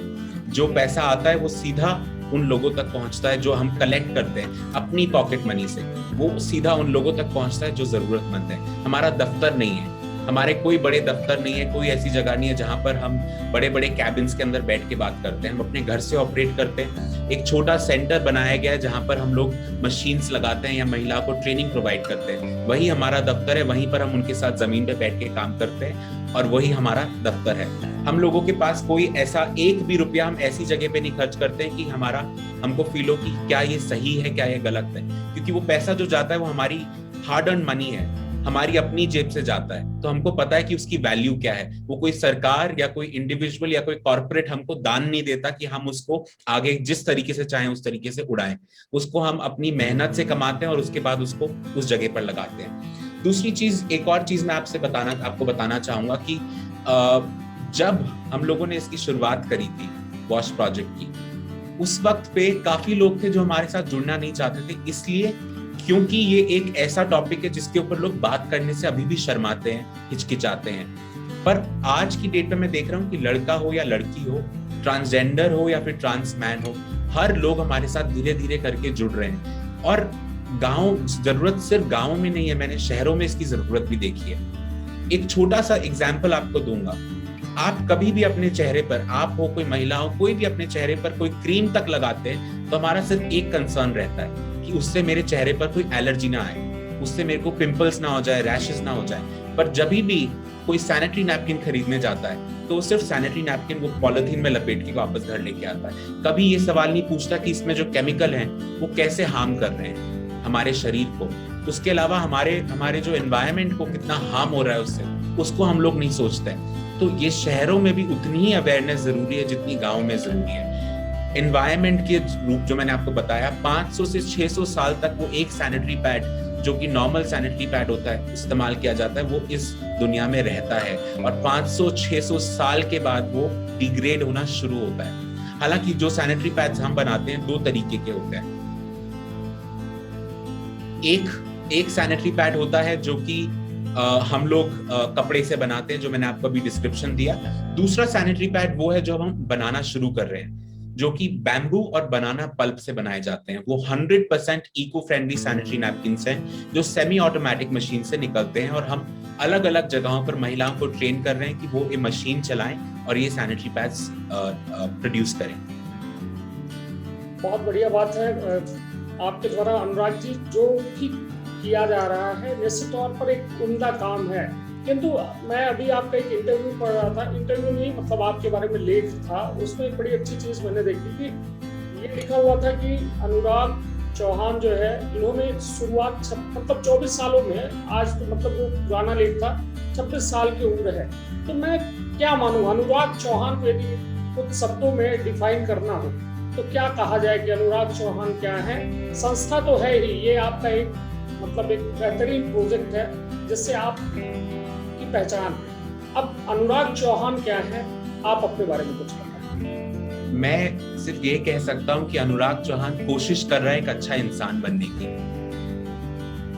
जो पैसा आता है वो सीधा उन लोगों तक पहुंचता है जो हम कलेक्ट करते हैं अपनी पॉकेट मनी से, वो सीधा उन लोगों तक पहुंचता है जो जरूरतमंद है। हमारा दफ्तर नहीं है, हमारे कोई बड़े दफ्तर नहीं है, कोई ऐसी जगह नहीं है जहां पर हम बड़े बड़े कैबिन्स के अंदर बैठ के बात करते हैं। हम अपने घर से ऑपरेट करते हैं। एक छोटा सेंटर बनाया गया है जहां पर हम लोग मशीन्स लगाते हैं या महिला को ट्रेनिंग प्रोवाइड करते हैं। वही हमारा दफ्तर है, वहीं पर हम उनके साथ जमीन पे बैठ के काम करते हैं। और वही हमारा दफ्तर है। हम लोगों के पास कोई ऐसा एक भी रुपया हम ऐसी जगह पे नहीं खर्च करते हैं कि हमको फील हो कि क्या ये सही है, क्या ये गलत है, क्योंकि वो पैसा जो जाता है वो हमारी हार्ड अर्न मनी है, हमारी अपनी जेब से जाता है, तो हमको पता है कि उसकी वैल्यू क्या है। वो कोई सरकार या कोई इंडिविजुअल या कोई कॉर्पोरेट हमको दान नहीं देता कि हम उसको आगे जिस तरीके से चाहें उस तरीके से उड़ाएं। उसको हम अपनी मेहनत से कमाते हैं और उसके बाद उसको उस जगह पर लगाते हैं। दूसरी चीज, एक और चीज मैं आपको बताना चाहूंगा कि जब हम लोगों ने इसकी शुरुआत करी थी वॉश प्रोजेक्ट की, उस वक्त पे काफी लोग थे जो हमारे साथ जुड़ना नहीं चाहते थे, इसलिए क्योंकि ये एक ऐसा टॉपिक है जिसके ऊपर लोग बात करने से अभी भी शर्माते हैं, हिचकिचाते हैं। पर आज की डेट में मैं देख रहा हूँ कि लड़का हो या लड़की हो, ट्रांसजेंडर हो या फिर ट्रांसमैन हो, हर लोग हमारे साथ धीरे धीरे करके जुड़ रहे हैं। और जरूरत सिर्फ गाँव में नहीं है, मैंने शहरों में इसकी जरूरत भी देखी है। एक छोटा सा एग्जाम्पल आपको दूंगा। आप कभी भी अपने चेहरे पर, आप हो कोई महिला हो, कोई भी अपने चेहरे पर कोई क्रीम तक लगाते हैं तो हमारा सिर्फ एक कंसर्न रहता है कि उससे मेरे चेहरे पर कोई एलर्जी ना आए, उससे मेरे को पिंपल्स ना हो जाए, रैशेस ना हो जाए। पर जब भी कोई सैनिटरी नैपकिन खरीदने जाता है तो सिर्फ सैनिटरी नैपकिन वो पॉलिथीन में लपेट के वापस घर लेके आता है। कभी ये सवाल नहीं पूछता कि इसमें जो केमिकल हैं वो कैसे हार्म कर रहे हैं हमारे शरीर को। उसके अलावा हमारे जो एनवायरनमेंट को कितना हार्म हो रहा है उससे, उसको हम लोग नहीं सोचते हैं। तो ये शहरों में भी उतनी ही अवेयरनेस जरूरी है जितनी गाँव में जरूरी है। एनवायरनमेंट के रूप जो मैंने आपको बताया, 500 से 600 साल तक वो एक सैनिटरी पैड जो कि नॉर्मल सैनिटरी पैड होता है इस्तेमाल किया जाता है, वो इस दुनिया में रहता है। और 500-600 साल के बाद वो डिग्रेड होना शुरू होता है। हालांकि जो सैनिटरी पैड्स हम बनाते हैं 2 तरीके के होते हैं। एक सैनिटरी पैड होता है जो कि हम लोग कपड़े से बनाते हैं, जो मैंने आपको अभी डिस्क्रिप्शन दिया। दूसरा सैनिटरी पैड वो है जो हम बनाना शुरू कर रहे हैं, जो कि बैम्बू और बनाना पल्प से बनाए जाते हैं। वो 100% इको फ्रेंडली सैनिटरी नैपकिन्स हैं जो सेमी ऑटोमेटिक मशीन से निकलते हैं। और हम अलग अलग जगहों पर महिलाओं को ट्रेन कर रहे हैं कि वो ये मशीन चलाएं और ये सैनिटरी पैड्स प्रोड्यूस करें। बहुत बढ़िया बात है आपके द्वारा अनुराग जी, जो भी किया जा रहा है निश्चित तौर पर एक उम्दा काम है। किंतु मैं अभी आपका एक इंटरव्यू पढ़ रहा था, इंटरव्यू नहीं मतलब आपके बारे में लेख था, उसमें एक बड़ी अच्छी चीज मैंने देखी कि ये लिखा हुआ था कि अनुराग चौहान जो है, इन्होंने शुरुआत मतलब 24 सालों में, आज तो मतलब वो पुराना लेख था, 26 साल की उम्र है। तो मैं क्या मानूं, अनुराग चौहान को यदि कुछ शब्दों में डिफाइन करना हो तो क्या कहा जाए कि अनुराग चौहान क्या है? संस्था तो है ही, ये आपका एक मतलब एक बेहतरीन प्रोजेक्ट है जिससे आप की पहचान है। अब अनुराग चौहान क्या है, आप अपने बारे में कुछ बताएं। मैं सिर्फ ये कह सकता हूँ कि अनुराग चौहान कोशिश कर रहा है एक अच्छा इंसान बनने की।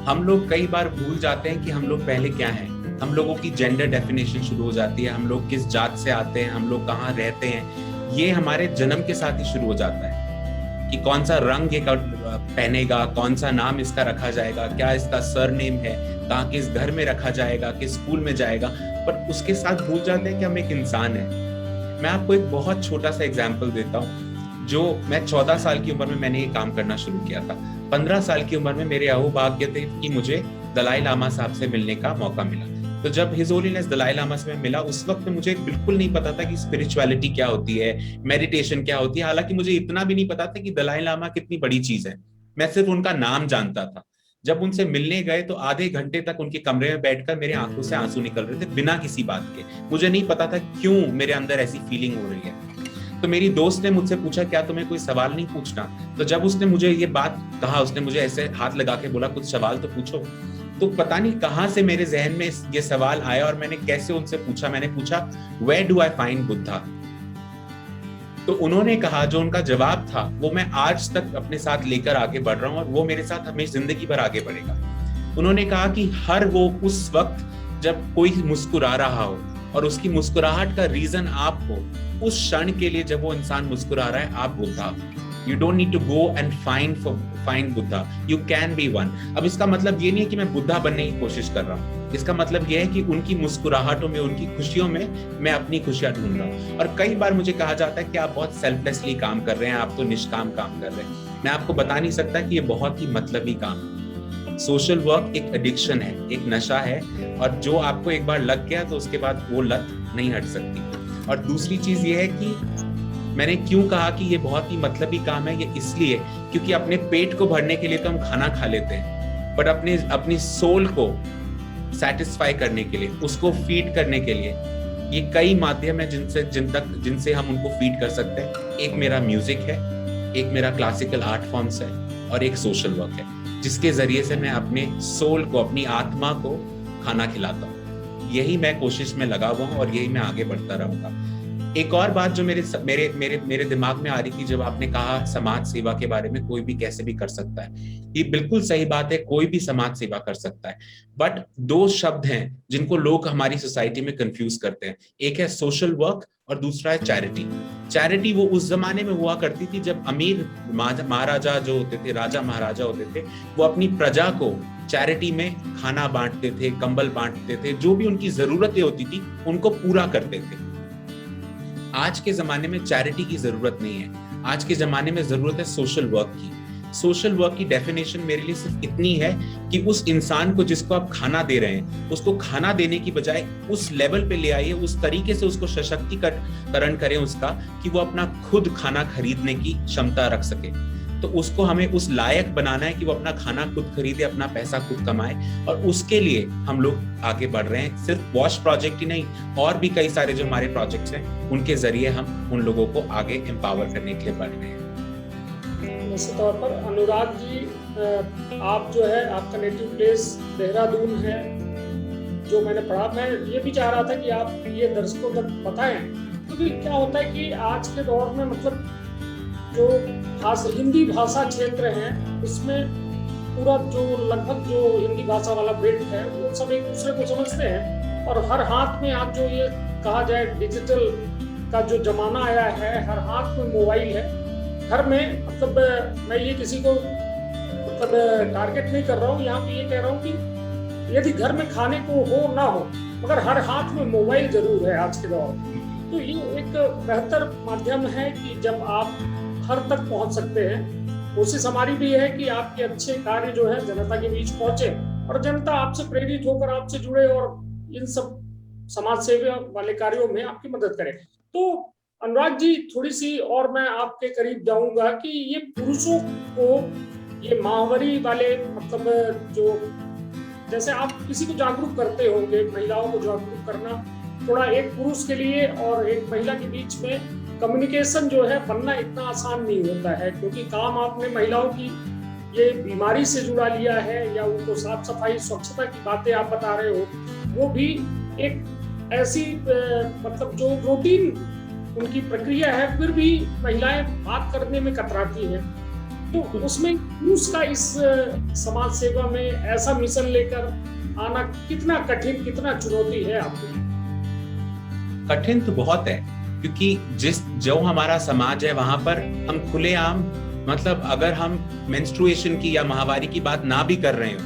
हम लोग कई बार भूल जाते हैं कि हम लोग पहले क्या हैं। हम लोगों की जेंडर डेफिनेशन शुरू हो जाती है, हम लोग किस जात से आते हैं, हम लोग कहाँ रहते हैं, ये हमारे जन्म के साथ ही शुरू हो जाता है कि कौन सा रंग ये पहनेगा, कौन सा नाम इसका रखा जाएगा, क्या इसका सरनेम है, कहाँ किस घर में रखा जाएगा, किस स्कूल में जाएगा। पर उसके साथ भूल जाते हैं कि हम एक इंसान हैं। मैं आपको एक बहुत छोटा सा एग्जाम्पल देता हूँ। जो मैं 14 साल की उम्र में मैंने ये काम करना शुरू किया था। 15 साल की उम्र में मेरे अहोभाग्य थे कि मुझे दलाई लामा साहब से मिलने का मौका मिला। तो जब हिज होलीनेस दलाई लामा से मैं मिला, उस वक्त में मुझे बिल्कुल नहीं पता था कि स्पिरिचुअलिटी क्या होती है, मेडिटेशन क्या होती है। हालांकि मुझे इतना भी नहीं पता था कि दलाई लामा कितनी बड़ी चीज है, मैं सिर्फ उनका नाम जानता था। जब उनसे मिलने गए तो आधे घंटे तक उनके कमरे में बैठकर मेरे आंखों से आंसू निकल रहे थे बिना किसी बात के। मुझे नहीं पता था क्यों मेरे अंदर ऐसी फीलिंग हो रही है। तो मेरी दोस्त ने मुझसे पूछा, क्या तुम्हें कोई सवाल नहीं पूछना? तो जब उसने मुझे ये बात कहा, उसने मुझे ऐसे हाथ लगा के बोला, कुछ सवाल तो पूछो। तो पता नहीं कहां से मेरे जहन में ये सवाल आया और मैंने कैसे उनसे पूछा। मैंने पूछा, where do I find Buddha? तो उन्होंने कहा, जो उनका जवाब था वो मैं आज तक अपने साथ लेकर आगे बढ़ रहा हूं और वो मेरे साथ हमेशा जिंदगी भर आगे बढ़ेगा। उन्होंने कहा कि हर वो उस वक्त जब कोई मुस्कुरा रहा हो और उसकी मुस्कुराहट का रीजन आप हो, उस क्षण के लिए जब वो इंसान मुस्कुरा रहा है, आप Buddha. You don't need to go and find Buddha. You can be one. अब इसका मतलब ये नहीं है कि मैं बुद्धा बनने की कोशिश कर रहा हूँ। इसका मतलब ये है कि उनकी मुस्कुराहटों में, उनकी खुशियों में मैं अपनी खुशियां ढूंढ रहा हूँ। और कई बार मुझे कहा जाता है कि आप बहुत सेल्फलेसली काम कर रहे हैं, आप तो निष्काम काम कर रहे हैं। मैं आपको बता नहीं सकता कि ये बहुत ही मतलबी काम है। सोशल वर्क एक एडिक्शन है, एक नशा है, और जो आपको एक बार लग गया तो उसके बाद वो लत नहीं हट सकती। और दूसरी चीज ये है कि मैंने क्यों कहा कि ये बहुत ही मतलबी काम है, ये इसलिए क्योंकि अपने पेट को भरने के लिए तो हम खाना खा लेते हैं, बट अपनी सोल को सेटिस्फाई करने के लिए, उसको फीड करने के लिए ये कई माध्यम है जिनसे हम उनको फीड कर सकते हैं। एक मेरा म्यूजिक है, एक मेरा क्लासिकल आर्ट फॉर्म्स है, और एक सोशल वर्क है, जिसके जरिए से मैं अपने सोल को, अपनी आत्मा को खाना खिलाता हूँ। यही मैं कोशिश में लगा हुआ हूँ और यही मैं आगे बढ़ता रहूंगा। एक और बात जो मेरे दिमाग में आ रही थी जब आपने कहा समाज सेवा के बारे में, कोई भी कैसे भी कर सकता है, ये बिल्कुल सही बात है, कोई भी समाज सेवा कर सकता है। बट दो शब्द हैं जिनको लोग हमारी सोसाइटी में कंफ्यूज करते हैं, एक है सोशल वर्क और दूसरा है चैरिटी। चैरिटी वो उस जमाने में हुआ करती थी जब अमीर महाराजा जो होते थे, राजा महाराजा होते थे, वो अपनी प्रजा को चैरिटी में खाना बांटते थे, कंबल बांटते थे, जो भी उनकी जरूरतें होती थी उनको पूरा करते थे। आज के जमाने में चैरिटी की जरूरत नहीं है, आज के जमाने में जरूरत है सोशल वर्क की। सोशल वर्क की डेफिनेशन मेरे लिए सिर्फ इतनी है कि उस इंसान को जिसको आप खाना दे रहे हैं, उसको खाना देने की बजाय उस लेवल पे ले आइए, उस तरीके से उसको सशक्तिकरण करें उसका, कि वो अपना खुद खाना खरीदने की क्षमता रख सके। तो उसको हमें उस लायक बनाना है कि वो अपना खाना खुद खरीदे, अपना पैसा खुद कमाए, और उसके लिए हम लोग आगे बढ़ रहे हैं। सिर्फ वॉश प्रोजेक्ट ही नहीं, और भी कई सारे जो हमारे प्रोजेक्ट्स हैं उनके जरिए हम उन लोगों को आगे एम्पावर करने के लिए बढ़ रहे हैं। निश्चित तौर पर अनुराग जी, आप जो है, आपका नेटिव प्लेस देहरादून है, जो मैंने पढ़ा, मैं ये भी चाह रहा था कि आप ये दर्शकों तक बताएं, क्योंकि क्या होता है कि आज के दौर में मतलब जो खास हिंदी भाषा क्षेत्र है उसमें पूरा जो लगभग जो हिंदी भाषा वाला बेल्ट है वो सब एक दूसरे को समझते हैं, और हर हाथ में आप जो ये कहा जाए डिजिटल का जो जमाना आया है, हर हाथ में मोबाइल है घर में। मतलब मैं ये किसी को मतलब टारगेट नहीं कर रहा हूँ, यहाँ पे ये कह रहा हूँ कि यदि घर में खाने को हो ना हो मगर हर हाथ में मोबाइल जरूर है आज के दौर में, तो ये एक बेहतर माध्यम है कि जब आप हर तक पहुंच सकते हैं। कोशिश हमारी भी है कि आपके अच्छे कार्य जो है जनता के बीच पहुंचे और जनता आपसे प्रेरित होकर आपसे जुड़े और इन सब समाज सेवा वाले कार्यों में आपकी मदद करे। तो अनुराग जी, थोड़ी सी और मैं आपके करीब जाऊंगा कि ये पुरुषों को ये माहवारी वाले मतलब जो जैसे आप किसी को जागरूक करते होंगे, महिलाओं को जागरूक करना थोड़ा एक पुरुष के लिए और एक महिला के बीच में कम्युनिकेशन जो है बनना इतना आसान नहीं होता है, क्योंकि काम आपने महिलाओं की ये बीमारी से जुड़ा लिया है या उनको साफ सफाई स्वच्छता की बातें आप बता रहे हो, वो भी एक ऐसी मतलब जो रूटीन उनकी प्रक्रिया है, फिर भी महिलाएं बात करने में कतराती हैं। तो उसमें पुरुष का इस समाज सेवा में ऐसा मिशन लेकर आना कितना कठिन, कितना चुनौती है आपको? कठिन तो बहुत है, क्योंकि जो हमारा समाज है वहां पर हम खुलेआम, मतलब अगर हम मेंस्ट्रुएशन की या माहवारी की बात ना भी कर रहे हो,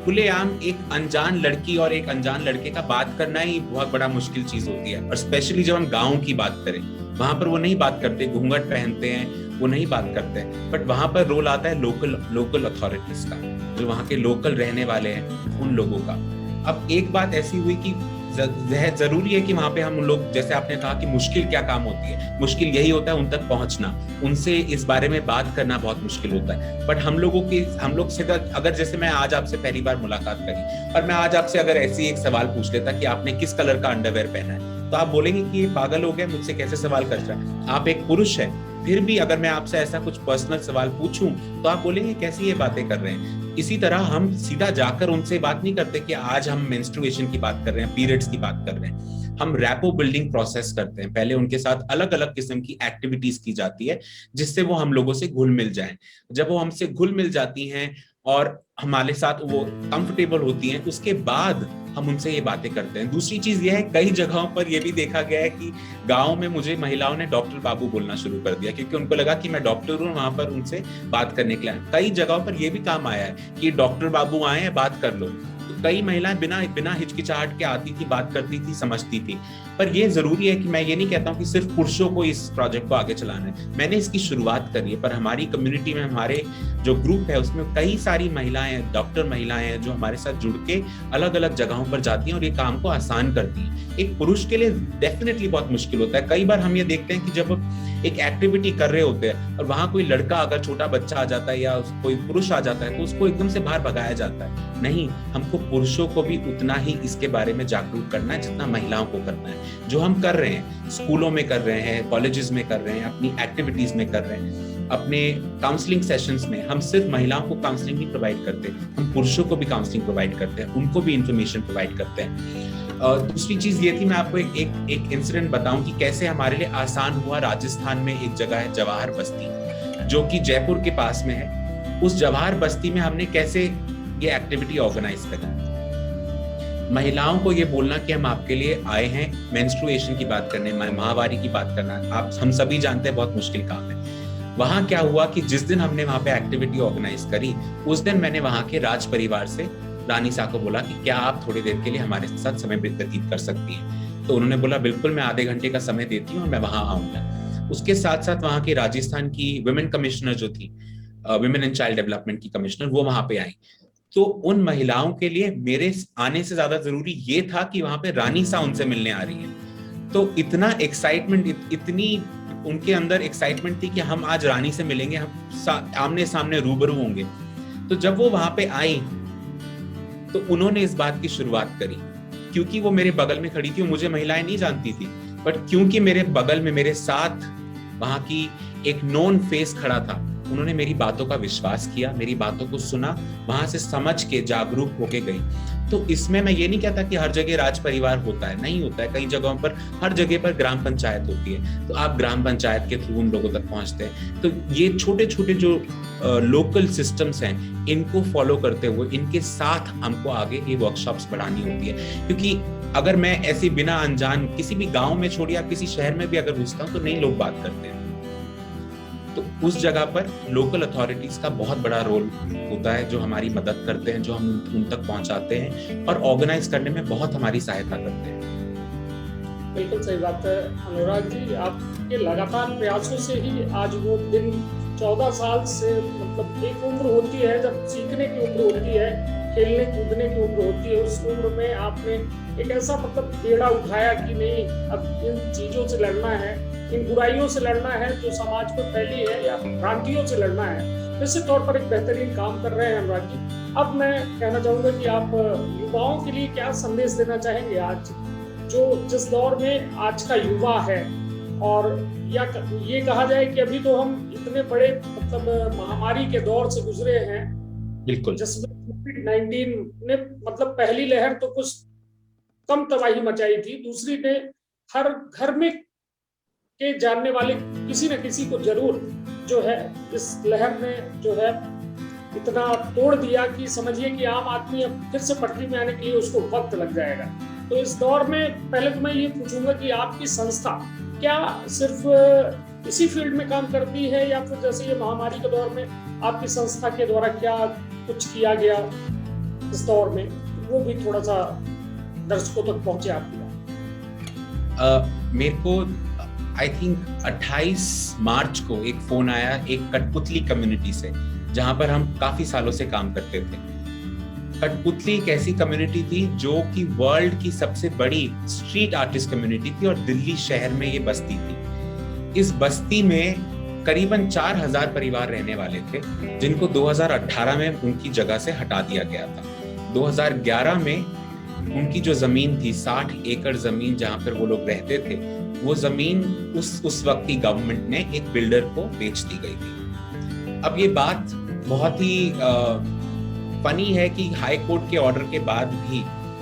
खुलेआम एक अनजान लड़की और एक अनजान लड़के का बात करना ही बहुत बड़ा मुश्किल चीज होती है। और स्पेशली जब हम गाँव की बात करें, वहां पर वो नहीं बात करते, घूंघट पहनते हैं, वो नहीं बात करते हैं। बट वहां पर रोल आता है लोकल अथॉरिटीज का, जो वहां के लोकल रहने वाले हैं उन लोगों का। अब एक बात ऐसी हुई कि जरूरी है कि वहां पे हम लोग, जैसे आपने कहा कि मुश्किल क्या काम होती है, मुश्किल यही होता है उन तक पहुंचना, उनसे इस बारे में बात करना बहुत मुश्किल होता है। बट हम लोग से अगर जैसे मैं आज आपसे पहली बार मुलाकात करी और मैं आज आपसे अगर ऐसी एक सवाल पूछ लेता कि आपने किस कलर का अंडरवेयर पहना है, तो आप बोलेंगे कि ये पागल हो गया, मुझसे कैसे सवाल कर रहा है। आप एक पुरुष है, फिर भी अगर मैं आपसे ऐसा कुछ पर्सनल सवाल पूछूं तो आप बोलेंगे कैसी ये बातें कर रहे हैं। इसी तरह हम सीधा जाकर उनसे बात नहीं करते कि आज हम मेंस्ट्रुएशन की बात कर रहे हैं, पीरियड्स की बात कर रहे हैं। हम रैपो बिल्डिंग प्रोसेस करते हैं, पहले उनके साथ अलग अलग किस्म की एक्टिविटीज की जाती है जिससे वो हम लोगों से घुल मिल जाएं। जब वो हमसे घुल मिल जाती हैं और हमारे साथ वो कंफर्टेबल होती हैं, उसके बाद हम उनसे ये बातें करते हैं। दूसरी चीज ये है, कई जगहों पर ये भी देखा गया है कि गांव में मुझे महिलाओं ने डॉक्टर बाबू बोलना शुरू कर दिया, क्योंकि उनको लगा कि मैं डॉक्टर हूँ, वहां पर उनसे बात करने के लिए। कई जगहों पर ये भी काम आया है कि डॉक्टर बाबू आए हैं, बात कर लो। तो कई महिलाएं बिना हिचकिचाहट के आती थी, बात करती थी, समझती थी। पर ये जरूरी है कि मैं ये नहीं कहता हूँ कि सिर्फ पुरुषों को इस प्रोजेक्ट को आगे चलाना है। मैंने इसकी शुरुआत करी है, पर हमारी कम्युनिटी में, हमारे जो ग्रुप है उसमें कई सारी महिलाएं, डॉक्टर महिलाएं हैं जो हमारे साथ जुड़ के अलग अलग जगहों पर जाती हैं और ये काम को आसान करती हैं। एक पुरुष के लिए डेफिनेटली बहुत मुश्किल होता है। कई बार हम ये देखते हैं कि जब एक एक्टिविटी कर रहे होते हैं और वहां कोई लड़का, अगर छोटा बच्चा आ जाता है या कोई पुरुष आ जाता है, तो उसको एकदम से बाहर भगाया जाता है। नहीं, हमको पुरुषों को भी उतना ही इसके बारे में जागरूक करना है जितना महिलाओं को करना है। जो हम कर रहे हैं, स्कूलों में कर रहे हैं, कॉलेजेस में कर रहे हैं, अपनी एक्टिविटीज में कर रहे हैं, अपने काउंसलिंग सेशंस में हम सिर्फ महिलाओं को काउंसलिंग नहीं प्रोवाइड करते, हम पुरुषों को भी काउंसलिंग प्रोवाइड करते हैं, उनको भी इंफॉर्मेशन प्रोवाइड करते हैं। दूसरी चीज ये थी, मैं आपको एक इंसिडेंट बताऊं कि कैसे हमारे लिए आसान हुआ। राजस्थान में एक जगह है जवाहर बस्ती, जो कि जयपुर के पास में है। उस जवाहर बस्ती में हमने कैसे ये एक्टिविटी ऑर्गेनाइज करी। महिलाओं को ये बोलना कि हम आपके लिए आए हैं, मेंस्ट्रुएशन की बात करने, माहवारी की बात करना, आप हम सभी जानते हैं बहुत मुश्किल काम है। वहां क्या हुआ कि जिस दिन हमने वहां पे एक्टिविटी ऑर्गेनाइज करी, उस दिन मैंने वहां के राज परिवार से रानी साहब को बोला कि क्या आप थोड़ी देर के लिए हमारे साथ समय व्यतीत कर सकती हैं। तो उन्होंने बोला बिल्कुल, मैं आधे घंटे का समय देती हूँ और मैं वहां आऊंगा। उसके साथ साथ वहां की राजस्थान की विमेन कमिश्नर जो थी, विमेन एंड चाइल्ड डेवलपमेंट की कमिश्नर, वो वहां पे आई। तो उन महिलाओं के लिए मेरे आने से ज्यादा जरूरी ये था कि वहां पे रानी साहब उनसे मिलने आ रही है। तो इतना एक्साइटमेंट, इतनी उनके अंदर एक्साइटमेंट थी कि हम आज रानी से मिलेंगे, हम आमने सामने रूबरू होंगे। तो जब वो वहां पे आई तो उन्होंने इस बात की शुरुआत करी, क्योंकि वो मेरे बगल में खड़ी थी, मुझे महिलाएं नहीं जानती थी, बट क्योंकि मेरे बगल में मेरे साथ वहां की एक नोन फेस खड़ा था, उन्होंने मेरी बातों का विश्वास किया, मेरी बातों को सुना, वहां से समझ के जागरूक होके गई। तो इसमें मैं ये नहीं कहता कि हर जगह राज परिवार होता है, नहीं होता है। कई जगहों पर, हर जगह पर ग्राम पंचायत होती है, तो आप ग्राम पंचायत के थ्रू उन लोगों तक पहुंचते हैं। तो ये छोटे छोटे जो लोकल सिस्टम्स हैं, इनको फॉलो करते हुए इनके साथ हमको आगे ये वर्कशॉप्स बढ़ानी होती है। क्योंकि अगर मैं ऐसे बिना अनजान किसी भी गाँव में छोड़ या किसी शहर में भी अगर घुसता हूँ तो नहीं लोग बात करते हैं। तो उस जगह पर लोकल अथॉरिटीज का बहुत बड़ा रोल होता है, जो हमारी मदद करते हैं, जो हम उन तक पहुंचाते हैं और ऑर्गेनाइज करने में बहुत हमारी सहायता करते हैं। बिल्कुल सही बात है अनुराग जी, आपके लगातार प्रयासों से ही आज वो दिन 14 साल से, मतलब एक उम्र होती है जब सीखने की उम्र होती है, खेलने कूदने की उम्र होती है, उस उम्र में आपने एक ऐसा मतलब बेड़ा उठाया कि नहीं, अब इन चीजों से लड़ना है, इन बुराइयों से लड़ना है जो समाज में फैली है, या भ्रांतियों से लड़ना है। निश्चित तौर पर एक बेहतरीन काम कर रहे हैं अनुराग जी। अब मैं कहना चाहूंगा कि आप युवाओं के लिए क्या संदेश देना चाहेंगे आज, जो जिस दौर में आज का युवा है, और या ये कहा जाए कि अभी तो हम इतने बड़े मतलब महामारी के दौर से गुजरे हैं, बिल्कुल, जिसमें कोविड-19 ने मतलब पहली लहर तो कुछ कम तबाही मचाई थी, दूसरी ने हर घर में के जानने वाले किसी न किसी को जरूर जो है इस लहर ने जो है इतना तोड़ दिया कि समझिए कि आम आदमी अब फिर से पटरी में आने के लिए उसको वक्त लग जाएगा। तो इस दौर में पहले तो मैं ये पूछूंगा कि आपकी संस्था क्या सिर्फ इसी फील्ड में काम करती है, या फिर जैसे ये महामारी के दौर में आपकी संस्था के द्वारा क्या कुछ किया गया इस दौर में, वो भी थोड़ा सा दर्शकों तक पहुंचे आपकी बात। मेरे को आई थिंक 28 मार्च को एक फोन आया एक कठपुतली कम्युनिटी से, जहां पर हम काफी सालों से काम करते थे। कठपुतली एक ऐसी कम्युनिटी थी जो कि वर्ल्ड की सबसे बड़ी स्ट्रीट आर्टिस्ट कम्युनिटी थी और दिल्ली शहर में ये बस्ती थी। इस बस्ती में करीबन 4000 परिवार रहने वाले थे, जिनको 2018 में उनकी जगह से हटा दिया गया था। 2011 में उनकी जो जमीन थी, 60 एकड़ जमीन जहां पर वो लोग रहते थे, वो जमीन उस वक्त की गवर्नमेंट ने एक बिल्डर को बेच दी गई थी। अब ये बात बहुत ही फनी है कि हाई कोर्ट के ऑर्डर के बाद भी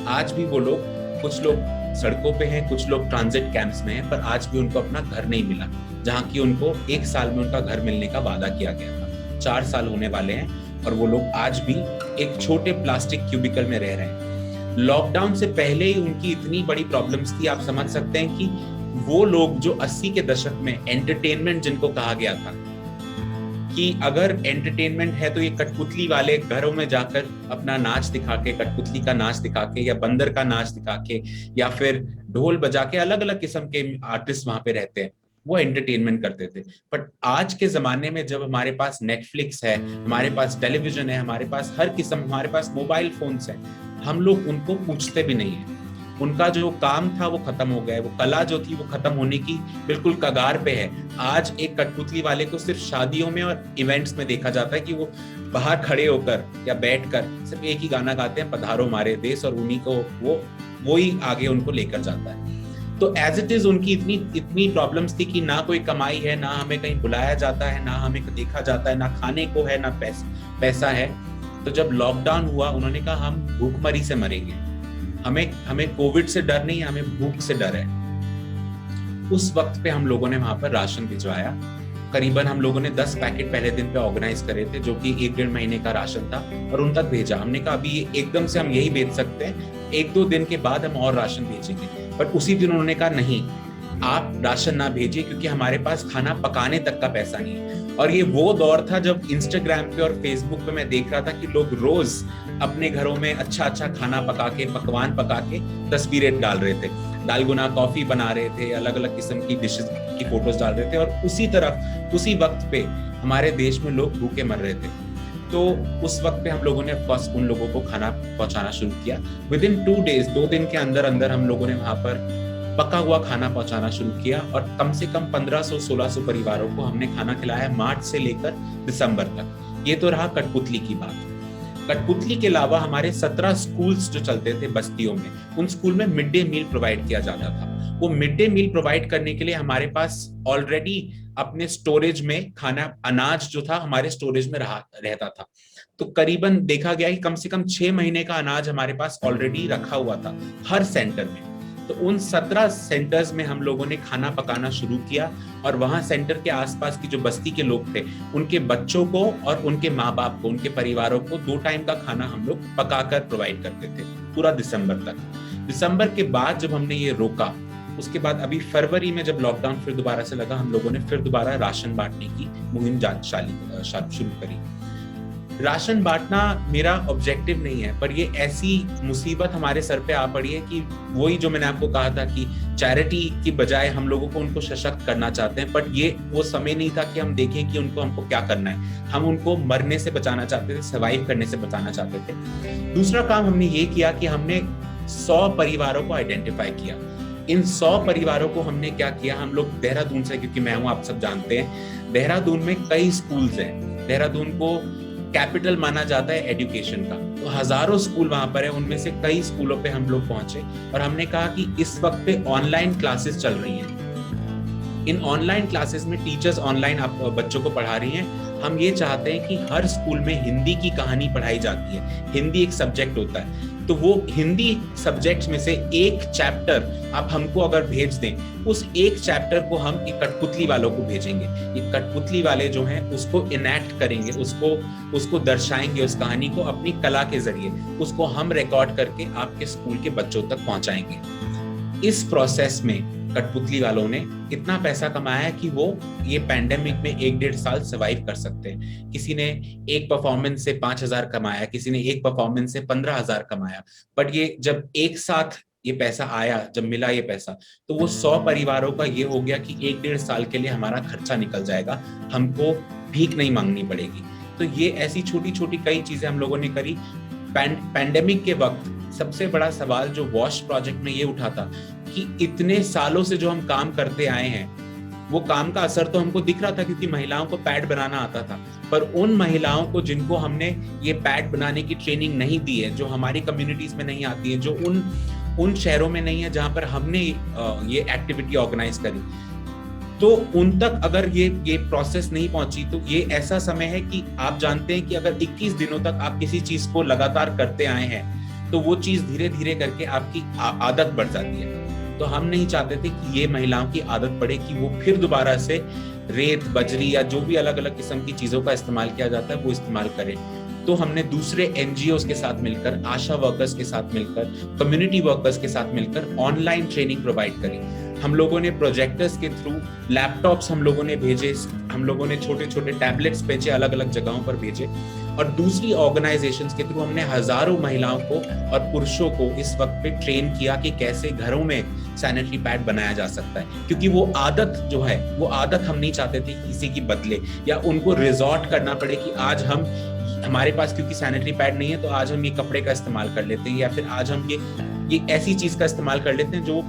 आज भी वो लोग, कुछ लोग सड़कों पे हैं, कुछ लोग ट्रांजिट कैंप्स में हैं, पर आज भी उनको अपना घर नहीं मिला, जहां की उनको 1 साल में उनका घर मिलने का वादा किया गया था। 4 साल होने वाले हैं और वो लोग आज भी एक छोटे प्लास्टिक क्यूबिकल में रह रहे हैं। लॉकडाउन से पहले ही उनकी इतनी बड़ी प्रॉब्लम्स थी, आप समझ सकते हैं कि वो लोग जो 80 के दशक में एंटरटेनमेंट जिनको कहा गया था कि अगर एंटरटेनमेंट है तो ये कठपुतली वाले घरों में जाकर अपना नाच दिखा के, कठपुतली का नाच दिखा के या बंदर का नाच दिखा के या फिर ढोल बजा के, अलग अलग किस्म के आर्टिस्ट वहां पे रहते हैं, वो एंटरटेनमेंट करते थे। बट आज के जमाने में जब हमारे पास नेटफ्लिक्स है, हमारे पास टेलीविजन है, हमारे पास हर किस्म, हमारे पास मोबाइल फोन्स हैं, हम लोग उनको पूछते भी नहीं है। उनका जो काम था वो खत्म हो गया है, वो कला जो थी वो खत्म होने की बिल्कुल कगार पे है। आज एक कठपुतली वाले को सिर्फ शादियों में और इवेंट्स में देखा जाता है कि वो बाहर खड़े होकर या बैठकर सिर्फ एक ही गाना गाते हैं, पधारो हमारे देश, और उन्हीं को वो ही आगे उनको लेकर जाता है। तो एज इट इज उनकी इतनी प्रॉब्लम्स थी कि ना कोई कमाई है, ना हमें कहीं बुलाया जाता है, ना हमें देखा जाता है, ना खाने को है, ना पैसा है। तो जब लॉकडाउन हुआ उन्होंने कहा हम भूखमरी से मरेंगे, हमें कोविड से डर नहीं, हमें भूख से डर है। उस वक्त पे हम लोगों ने वहां पर राशन भिजवाया। करीबन हम लोगों ने 10 पैकेट पहले दिन पे ऑर्गेनाइज करे थे, जो कि 1-1.5 महीने का राशन था, और उन तक भेजा। हमने कहा अभी एकदम से हम यही भेज सकते हैं, 1-2 दिन के बाद हम और राशन भेजेंगे। बट उसी दिन उन्होंने कहा नहीं, आप राशन ना भेजिए, क्योंकि हमारे पास खाना पकाने तक का पैसा नहीं है। और ये वो दौर था जब इंस्टाग्राम पे और फेसबुक पे मैं देख रहा था कि लोग रोज अपने घरों में अच्छा खाना पका के, पकवान पका के तस्वीरें डाल रहे थे, दालगुना कॉफी बना रहे थे, अलग अलग किस्म की डिशेस की फोटोज डाल रहे थे, और उसी वक्त पे हमारे देश में लोग भूखे मर रहे थे। तो उस वक्त पे हम लोगों ने ऑफकोर्स उन लोगों को खाना पहुंचाना शुरू किया। विदिन 2 डेज, 2 दिन के अंदर अंदर हम लोगों ने वहां पर पका हुआ खाना पहुंचाना शुरू किया, और कम से कम 1500-1600 परिवारों को हमने खाना खिलाया मार्च से लेकर दिसंबर तक। ये तो रहा कठपुतली की बात। कठपुतली के अलावा हमारे 17 स्कूल्स जो चलते थे बस्तियों में, उन स्कूल में मिड डे मील प्रोवाइड किया जाता था। वो मिड डे मील प्रोवाइड करने के लिए हमारे पास ऑलरेडी अपने स्टोरेज में खाना, अनाज जो था हमारे स्टोरेज में रहता था। तो करीबन देखा गया कि कम से कम 6 महीने का अनाज हमारे पास ऑलरेडी रखा हुआ था हर सेंटर में। तो उन 17 सेंटर्स में हम लोगों ने खाना पकाना शुरू किया, और वहां सेंटर के आसपास की जो बस्ती के लोग थे, उनके बच्चों को और उनके माँ बाप को, उनके परिवारों को 2 टाइम का खाना हम लोग पकाकर प्रोवाइड करते थे पूरा दिसंबर तक। दिसंबर के बाद जब हमने ये रोका, उसके बाद अभी फरवरी में जब लॉकडाउन फिर दोबारा से लगा, हम लोगों ने फिर दोबारा राशन बांटने की मुहिम शुरू करी। राशन बांटना मेरा ऑब्जेक्टिव नहीं है, पर ये ऐसी मुसीबत हमारे सर पे आ पड़ी है कि वही जो मैंने आपको कहा था कि चैरिटी की बजाय हम लोगों को उनको सशक्त करना चाहते हैं, बट ये वो समय नहीं था कि हम देखें कि हमको क्या करना है। हम उनको मरने से बचाना चाहते थे, सर्वाइव करने से बचाना चाहते थे। दूसरा काम हमने ये किया कि हमने 100 परिवारों को आइडेंटिफाई किया। इन 100 परिवारों को हमने क्या किया, हम लोग देहरादून से, क्योंकि मैं हूँ, आप सब जानते हैं देहरादून में कई स्कूल्स हैं, देहरादून को कैपिटल माना जाता है एजुकेशन का, तो हजारों स्कूल वहां पर है। उनमें से कई स्कूलों पे हम लोग पहुंचे और हमने कहा कि इस वक्त पे ऑनलाइन क्लासेस चल रही हैं। इन ऑनलाइन क्लासेस में टीचर्स ऑनलाइन बच्चों को पढ़ा रही हैं। हम ये चाहते हैं कि हर स्कूल में हिंदी की कहानी पढ़ाई जाती है, हिंदी एक सब्जेक्ट होता है, तो वो हिंदी सब्जेक्ट्स में से एक चैप्टर आप हमको अगर भेज दें, उस एक चैप्टर को हम एक कठपुतली वालों को भेजेंगे। ये कठपुतली वाले जो हैं उसको इनैक्ट करेंगे, उसको दर्शाएंगे, उस कहानी को अपनी कला के जरिए उसको हम रिकॉर्ड करके आपके स्कूल के बच्चों तक पहुंचाएंगे। इस प्रोसेस में कठपुतली वालों ने इतना पैसा कमाया है कि वो ये पैंडेमिक में 1-1.5 साल सर्वाइव कर सकते हैं। किसी ने एक परफॉर्मेंस से 5,000 कमाया, किसी ने एक परफॉर्मेंस से 15,000 कमाया। बट ये जब एक साथ ये पैसा आया, जब मिला ये पैसा, तो वो 100 परिवारों का ये हो गया कि 1-1.5 साल के लिए हमारा खर्चा निकल जाएगा, हमको भीख नहीं मांगनी पड़ेगी। तो ये ऐसी छोटी छोटी कई चीजें हम लोगों ने करी। पैंडेमिक के वक्त सबसे बड़ा सवाल जो वॉश प्रोजेक्ट में ये उठा था कि इतने सालों से जो हम काम करते आए हैं, वो काम का असर तो हमको दिख रहा था, क्योंकि महिलाओं को पैड बनाना आता था। पर उन महिलाओं को जिनको हमने ये पैड बनाने की ट्रेनिंग नहीं दी है, जो हमारी कम्युनिटीज में नहीं आती है, जो उन शहरों में नहीं है जहां पर हमने ये एक्टिविटी ऑर्गेनाइज करी, तो उन तक अगर ये प्रोसेस नहीं पहुंची, तो ये ऐसा समय है कि आप जानते हैं कि अगर 21 दिनों तक आप किसी चीज को लगातार करते आए हैं, तो वो चीज धीरे धीरे करके आपकी आदत बढ़ जाती है। तो हम नहीं चाहते थे कि ये महिलाओं की आदत पड़े कि वो फिर दोबारा से रेत, बजरी या जो भी अलग अलग किस्म की चीजों का इस्तेमाल किया जाता है वो इस्तेमाल करें। तो हमने दूसरे एनजीओस के साथ मिलकर, आशा वर्कर्स के साथ मिलकर, कम्युनिटी वर्कर्स के साथ मिलकर ऑनलाइन ट्रेनिंग प्रोवाइड करी। हम लोगों ने प्रोजेक्टर्स के थ्रू लैपटॉप्स हम लोगों ने भेजे, हम लोगों ने छोटे छोटे टैबलेट्स भेजे, अलग अलग जगहों पर भेजे, और दूसरी ऑर्गेनाइजेशंस के थ्रू हमने हजारों महिलाओं को और पुरुषों को इस वक्त पे ट्रेन किया कि कैसे घरों में सैनिटरी पैड बनाया जा सकता है, क्योंकि वो आदत जो है, वो आदत हम नहीं चाहते थे किसी की बदले या उनको रिजॉर्ट करना पड़े कि आज हमारे पास क्योंकि सैनिटरी पैड नहीं है तो आज हम ये कपड़े का इस्तेमाल कर लेते हैं, या फिर आज हम ये ऐसी चीज का इस्तेमाल कर लेते हैं जो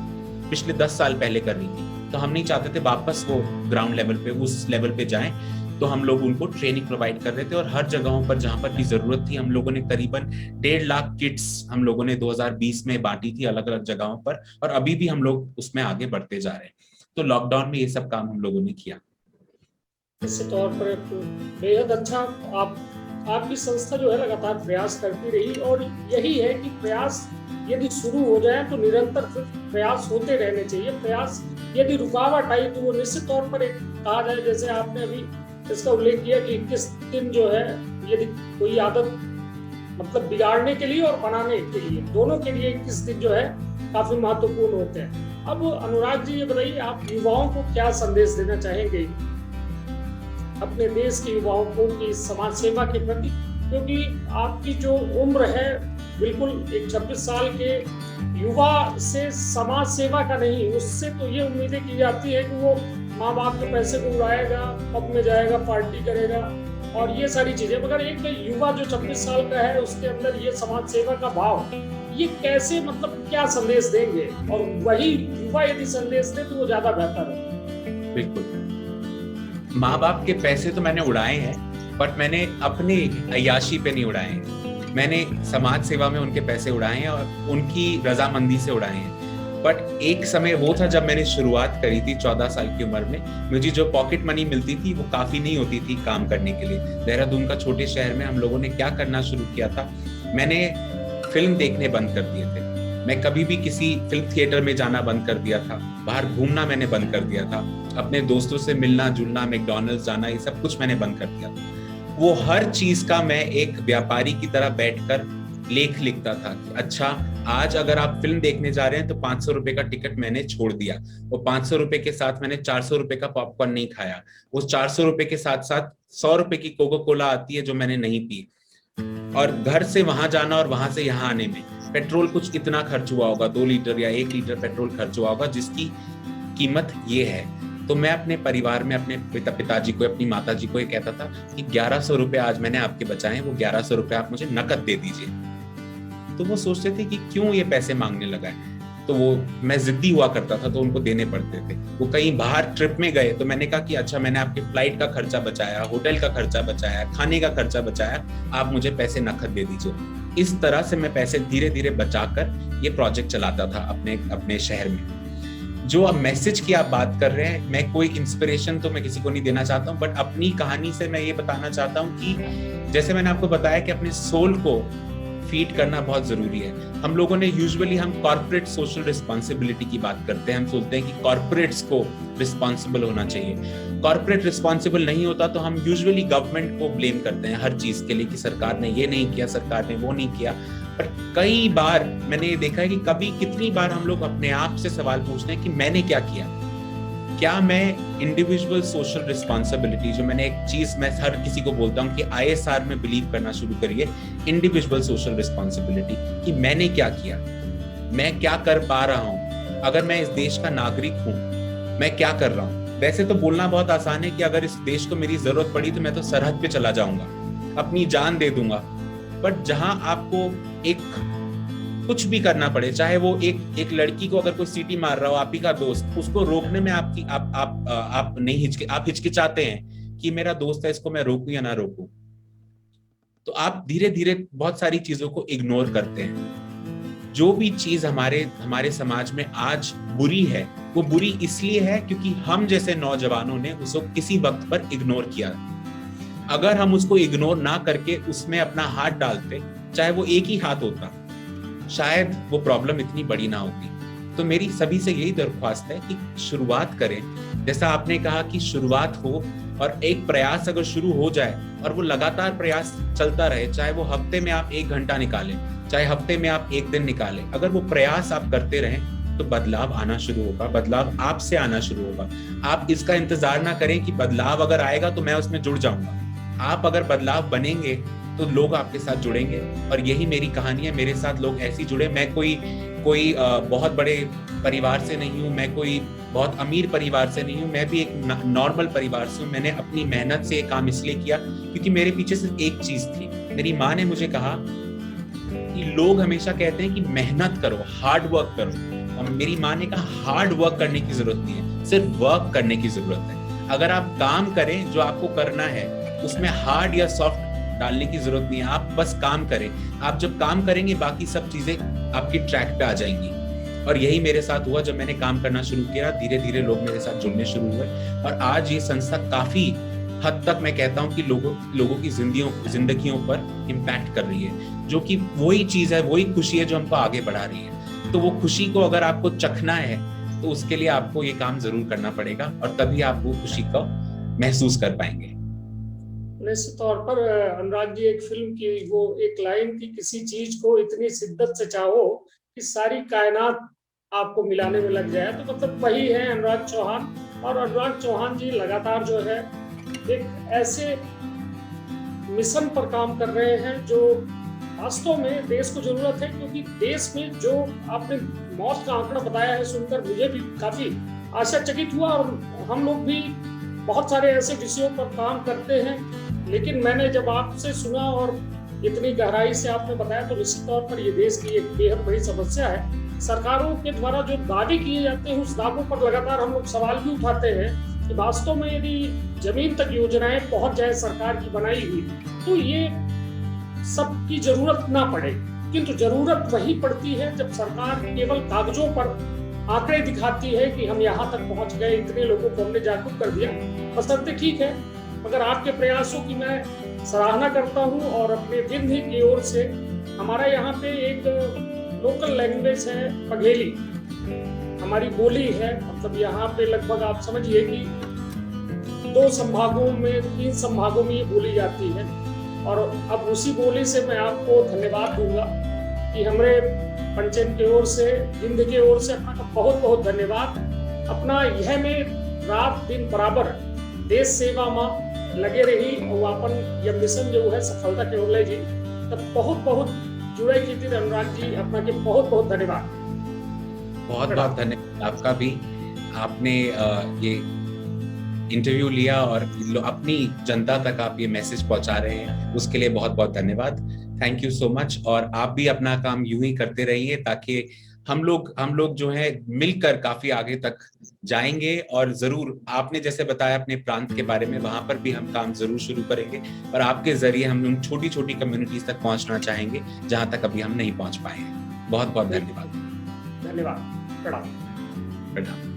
पिछले 10 साल पहले कर रही थी। तो हम नहीं चाहते थे वापस वो ग्राउंड लेवल पे उस लेवल पे जाएं, तो हम लोग उनको ट्रेनिंग प्रोवाइड कर रहे थे और हर जगहों पर जहां पर भी जरूरत थी हम लोगों ने करीबन 1.5 लाख किट्स हम लोगों ने 2020 में बांटी थी अलग अलग जगहों पर, और अभी भी हम लोग उसमें आगे बढ़ते जा रहे हैं। तो लॉकडाउन में ये सब काम हम लोगों ने किया। इस तौर पर बेहद अच्छा आपकी संस्था जो है लगातार प्रयास करती रही, और यही है कि प्रयास यदि शुरू हो जाए तो निरंतर प्रयास होते रहने चाहिए। प्रयास यदि रुकावट आई तो वो निश्चित तौर पर एक कहा जाए, जैसे आपने अभी इसका उल्लेख किया कि 21 दिन जो है यदि कोई आदत मतलब बिगाड़ने के लिए और बनाने के लिए, दोनों के लिए 21 दिन जो है काफी महत्वपूर्ण होते हैं। अब अनुराग जी ये बताइए, आप युवाओं को क्या संदेश देना चाहेंगे अपने देश के युवाओं को कि समाज सेवा के प्रति, क्योंकि आपकी जो उम्र है बिल्कुल एक 26 साल के युवा से समाज सेवा का नहीं, उससे तो ये उम्मीदें की जाती है कि वो माँ बाप के पैसे को उड़ाएगा, पब में जाएगा, पार्टी करेगा और ये सारी चीजें, मगर एक युवा जो 26 साल का है उसके अंदर ये समाज सेवा का भाव, ये कैसे मतलब क्या संदेश देंगे, और वही युवा यदि संदेश दे तो वो ज्यादा बेहतर है। बिल्कुल, माँ बाप के पैसे तो मैंने उड़ाए हैं, बट मैंने अपनी अय्याशी पे नहीं उड़ाए हैं। मैंने समाज सेवा में उनके पैसे उड़ाए हैं और उनकी रजामंदी से उड़ाए हैं। बट एक समय वो था जब मैंने शुरुआत करी थी 14 साल की उम्र में, मुझे जो पॉकेट मनी मिलती थी वो काफी नहीं होती थी काम करने के लिए। देहरादून का छोटे शहर में हम लोगों ने क्या करना शुरू किया था, मैंने फिल्म देखने बंद कर दिए थे। मैं कभी भी किसी फिल्म थिएटर में जाना बंद कर दिया था, बाहर घूमना मैंने बंद कर दिया था, अपने दोस्तों से मिलना जुलना, मैकडॉनल्ड्स जाना, ये सब कुछ मैंने बंद कर दिया था। वो हर चीज का मैं एक व्यापारी की तरह बैठकर लेख लिखता था कि अच्छा आज अगर आप फिल्म देखने जा रहे हैं तो 500 रुपए का टिकट मैंने छोड़ दिया, वो 500 रुपए के साथ मैंने 400 रुपए का पॉपकॉर्न नहीं खाया, वो 400 रुपए के साथ साथ 100 रुपए की कोका कोला आती है जो मैंने नहीं पी, और घर से वहां जाना और वहां से यहाँ आने में पेट्रोल कुछ इतना खर्च हुआ होगा, 2 लीटर या 1 लीटर पेट्रोल खर्च हुआ होगा जिसकी कीमत ये है। तो मैं अपने परिवार में अपने पिताजी को, अपनी माताजी को ये कहता था कि 1100 रुपए आज मैंने आपके बचाए, वो 1100 रुपए आप मुझे नकद दे दीजिए। तो वो सोचते थे कि क्यों ये पैसे मांगने लगा है, तो वो मैं जिद्दी हुआ करता था तो उनको देने पड़ते थे। वो कहीं बाहर ट्रिप में गए तो मैंने कहा कि अच्छा मैंने आपके फ्लाइट का खर्चा बचाया, होटल का खर्चा बचाया, खाने का खर्चा बचाया, आप मुझे पैसे नकद दे दीजिए। इस तरह से मैं पैसे धीरे धीरे बचाकर ये प्रोजेक्ट चलाता था अपने शहर में। जो अब मैसेज की आप बात कर रहे हैं, मैं कोई इंस्पिरेशन तो मैं किसी को नहीं देना चाहता हूँ, बट अपनी कहानी से मैं ये बताना चाहता हूँ कि जैसे मैंने आपको बताया कि अपने सोल को फीड करना बहुत जरूरी है। हम लोगों ने यूजुअली हम कॉर्पोरेट सोशल रिस्पॉन्सिबिलिटी की बात करते हैं, हम सोचते हैं कि कॉर्पोरेट्स को रिस्पॉन्सिबल होना चाहिए। कॉर्पोरेट रिस्पॉन्सिबल नहीं होता तो हम यूजुअली गवर्नमेंट को ब्लेम करते हैं हर चीज के लिए कि सरकार ने ये नहीं किया, सरकार ने वो नहीं किया। पर कई बार मैंने ये देखा है कि कितनी बार हम लोग अपने आप से सवाल पूछते हैं कि मैंने क्या किया, क्या मैं इंडिविजुअल सोशल रिस्पॉन्सिबिलिटी, जो मैंने एक चीज मैं हर किसी को बोलता हूँ कि ISR में बिलीव करना शुरू करिए, इंडिविजुअल सोशल रिस्पॉन्सिबिलिटी, कि मैंने क्या किया, मैं क्या कर पा रहा हूँ, अगर मैं इस देश का नागरिक हूँ मैं क्या कर रहा हूँ। वैसे तो बोलना बहुत आसान है कि अगर इस देश को मेरी जरूरत पड़ी तो मैं तो सरहद पे चला जाऊंगा, अपनी जान दे दूंगा, बट जहां आपको एक कुछ भी करना पड़े, चाहे वो एक लड़की को अगर कोई सीटी मार रहा हो, आप ही का दोस्त, उसको रोकने में आप हिचकिचाते हैं कि मेरा दोस्त है, इसको मैं रोकूं या ना रोकूं, तो आप धीरे धीरे बहुत सारी चीजों को इग्नोर करते हैं। जो भी चीज हमारे समाज में आज बुरी है, वो बुरी इसलिए है क्योंकि हम जैसे नौजवानों ने उसको किसी वक्त पर इग्नोर किया। अगर हम उसको इग्नोर ना करके उसमें अपना हाथ डालते, चाहे वो एक ही हाथ होता, शायद वो प्रॉब्लम इतनी बड़ी ना होती। तो मेरी सभी से यही दरख्वास्त है कि शुरुआत करें, जैसा आपने कहा कि शुरुआत हो और एक प्रयास अगर शुरू हो जाए और वो लगातार प्रयास चलता रहे, चाहे वो हफ्ते में आप 1 घंटा निकालें, चाहे हफ्ते में आप 1 दिन निकालें, अगर वो प्रयास आप करते रहें तो बदलाव आना शुरू होगा, बदलाव आपसे आना शुरू होगा। आप इसका इंतजार ना करें कि बदलाव अगर आएगा तो मैं उसमें जुड़ जाऊंगा। आप अगर बदलाव बनेंगे तो लोग आपके साथ जुड़ेंगे। और यही मेरी कहानी है, मेरे साथ लोग ऐसे जुड़े। मैं कोई बहुत बड़े परिवार से नहीं हूँ, मैं कोई बहुत अमीर परिवार से नहीं हूँ, मैं भी एक नॉर्मल परिवार से हूँ। मैंने अपनी मेहनत से ये काम इसलिए किया क्योंकि मेरे पीछे सिर्फ एक चीज थी। मेरी माँ ने मुझे कहा कि लोग हमेशा कहते हैं कि मेहनत करो, हार्ड वर्क करो, और मेरी माँ ने कहा हार्ड वर्क करने की जरूरत नहीं है, सिर्फ वर्क करने की जरूरत है। अगर आप काम करें जो आपको करना है, उसमें हार्ड या सॉफ्ट डालने की जरूरत नहीं है, आप बस काम करें। आप जब काम करेंगे बाकी सब चीजें आपकी ट्रैक पे आ जाएंगी। और यही मेरे साथ हुआ। जब मैंने काम करना शुरू किया, धीरे धीरे लोग मेरे साथ जुड़ने शुरू हुए, और आज ये संस्था काफी हद तक मैं कहता हूँ कि लोगों की जिंदगियों पर इम्पैक्ट कर रही है, जो कि वही चीज है, वही खुशी है जो हमको आगे बढ़ा रही है। तो वो खुशी को अगर आपको चखना है तो उसके लिए आपको ये काम जरूर करना पड़ेगा, और तभी आप वो खुशी को महसूस कर पाएंगे। निश्चित तौर पर अनुराग जी, एक फिल्म की वो एक लाइन थी, किसी चीज को इतनी शिद्दत से चाहो कि सारी कायनात आपको मिलाने में लग जाए। तो मतलब वही है अनुराग चौहान। और अनुराग चौहान जी लगातार जो है एक ऐसे मिशन पर काम कर रहे हैं जो वास्तव में देश को जरूरत है, क्योंकि देश में जो आपने मौत का आंकड़ा बताया है, सुनकर मुझे भी काफी आश्चर्यचकित हुआ। और हम लोग भी बहुत सारे ऐसे विषयों पर काम करते हैं, लेकिन मैंने जब आपसे सुना और इतनी गहराई से आपने बताया, तो निश्चित तौर पर ये देश की एक बेहद बड़ी समस्या है। सरकारों के द्वारा जो दावे किए जाते हैं, उस दावों पर लगातार हम लोग सवाल भी उठाते हैं कि वास्तव में यदि जमीन तक योजनाएं पहुंच जाए सरकार की बनाई हुई, तो ये सबकी जरूरत ना पड़े। किंतु जरूरत वही पड़ती है जब सरकार केवल कागजों पर आंकड़े दिखाती है कि हम यहाँ तक पहुंच गए, इतने लोगों को हमने जागरूक कर दिया। बशर्ते ठीक है, मगर आपके प्रयासों की मैं सराहना करता हूँ। और अपने विंध्य की ओर से हमारा यहाँ पे एक लोकल लैंग्वेज है पघेली, हमारी बोली है। मतलब यहाँ पे लगभग आप समझिए कि 2 संभागों में 3 संभागों में ये बोली जाती है। और अब उसी बोली से मैं आपको धन्यवाद दूंगा कि हमारे पंचन की ओर से, विंध्य की ओर से अपना बहुत बहुत धन्यवाद। अपना यह में रात दिन बराबर देश सेवा में लगे रही और अपन यह मिशन जो है सफलता के ओर ले जी। तब बहुत बहुत जुड़े की थी अनुराग जी, अपना के बहुत बहुत धन्यवाद। बहुत बहुत धन्यवाद आपका भी। आपने ये इंटरव्यू लिया और अपनी जनता तक आप ये मैसेज पहुंचा रहे हैं, उसके लिए बहुत बहुत धन्यवाद। Thank you so much. और आप भी अपना काम यूं ही करते रहिए, ताकि हम लोग जो है मिलकर काफी आगे तक जाएंगे। और जरूर आपने जैसे बताया अपने प्रांत के बारे में, वहां पर भी हम काम जरूर शुरू करेंगे, और आपके जरिए हम उन छोटी छोटी कम्युनिटीज तक पहुंचना चाहेंगे जहां तक अभी हम नहीं पहुंच पाए हैं। बहुत बहुत धन्यवाद। धन्यवाद। प्रणाम। प्रणाम।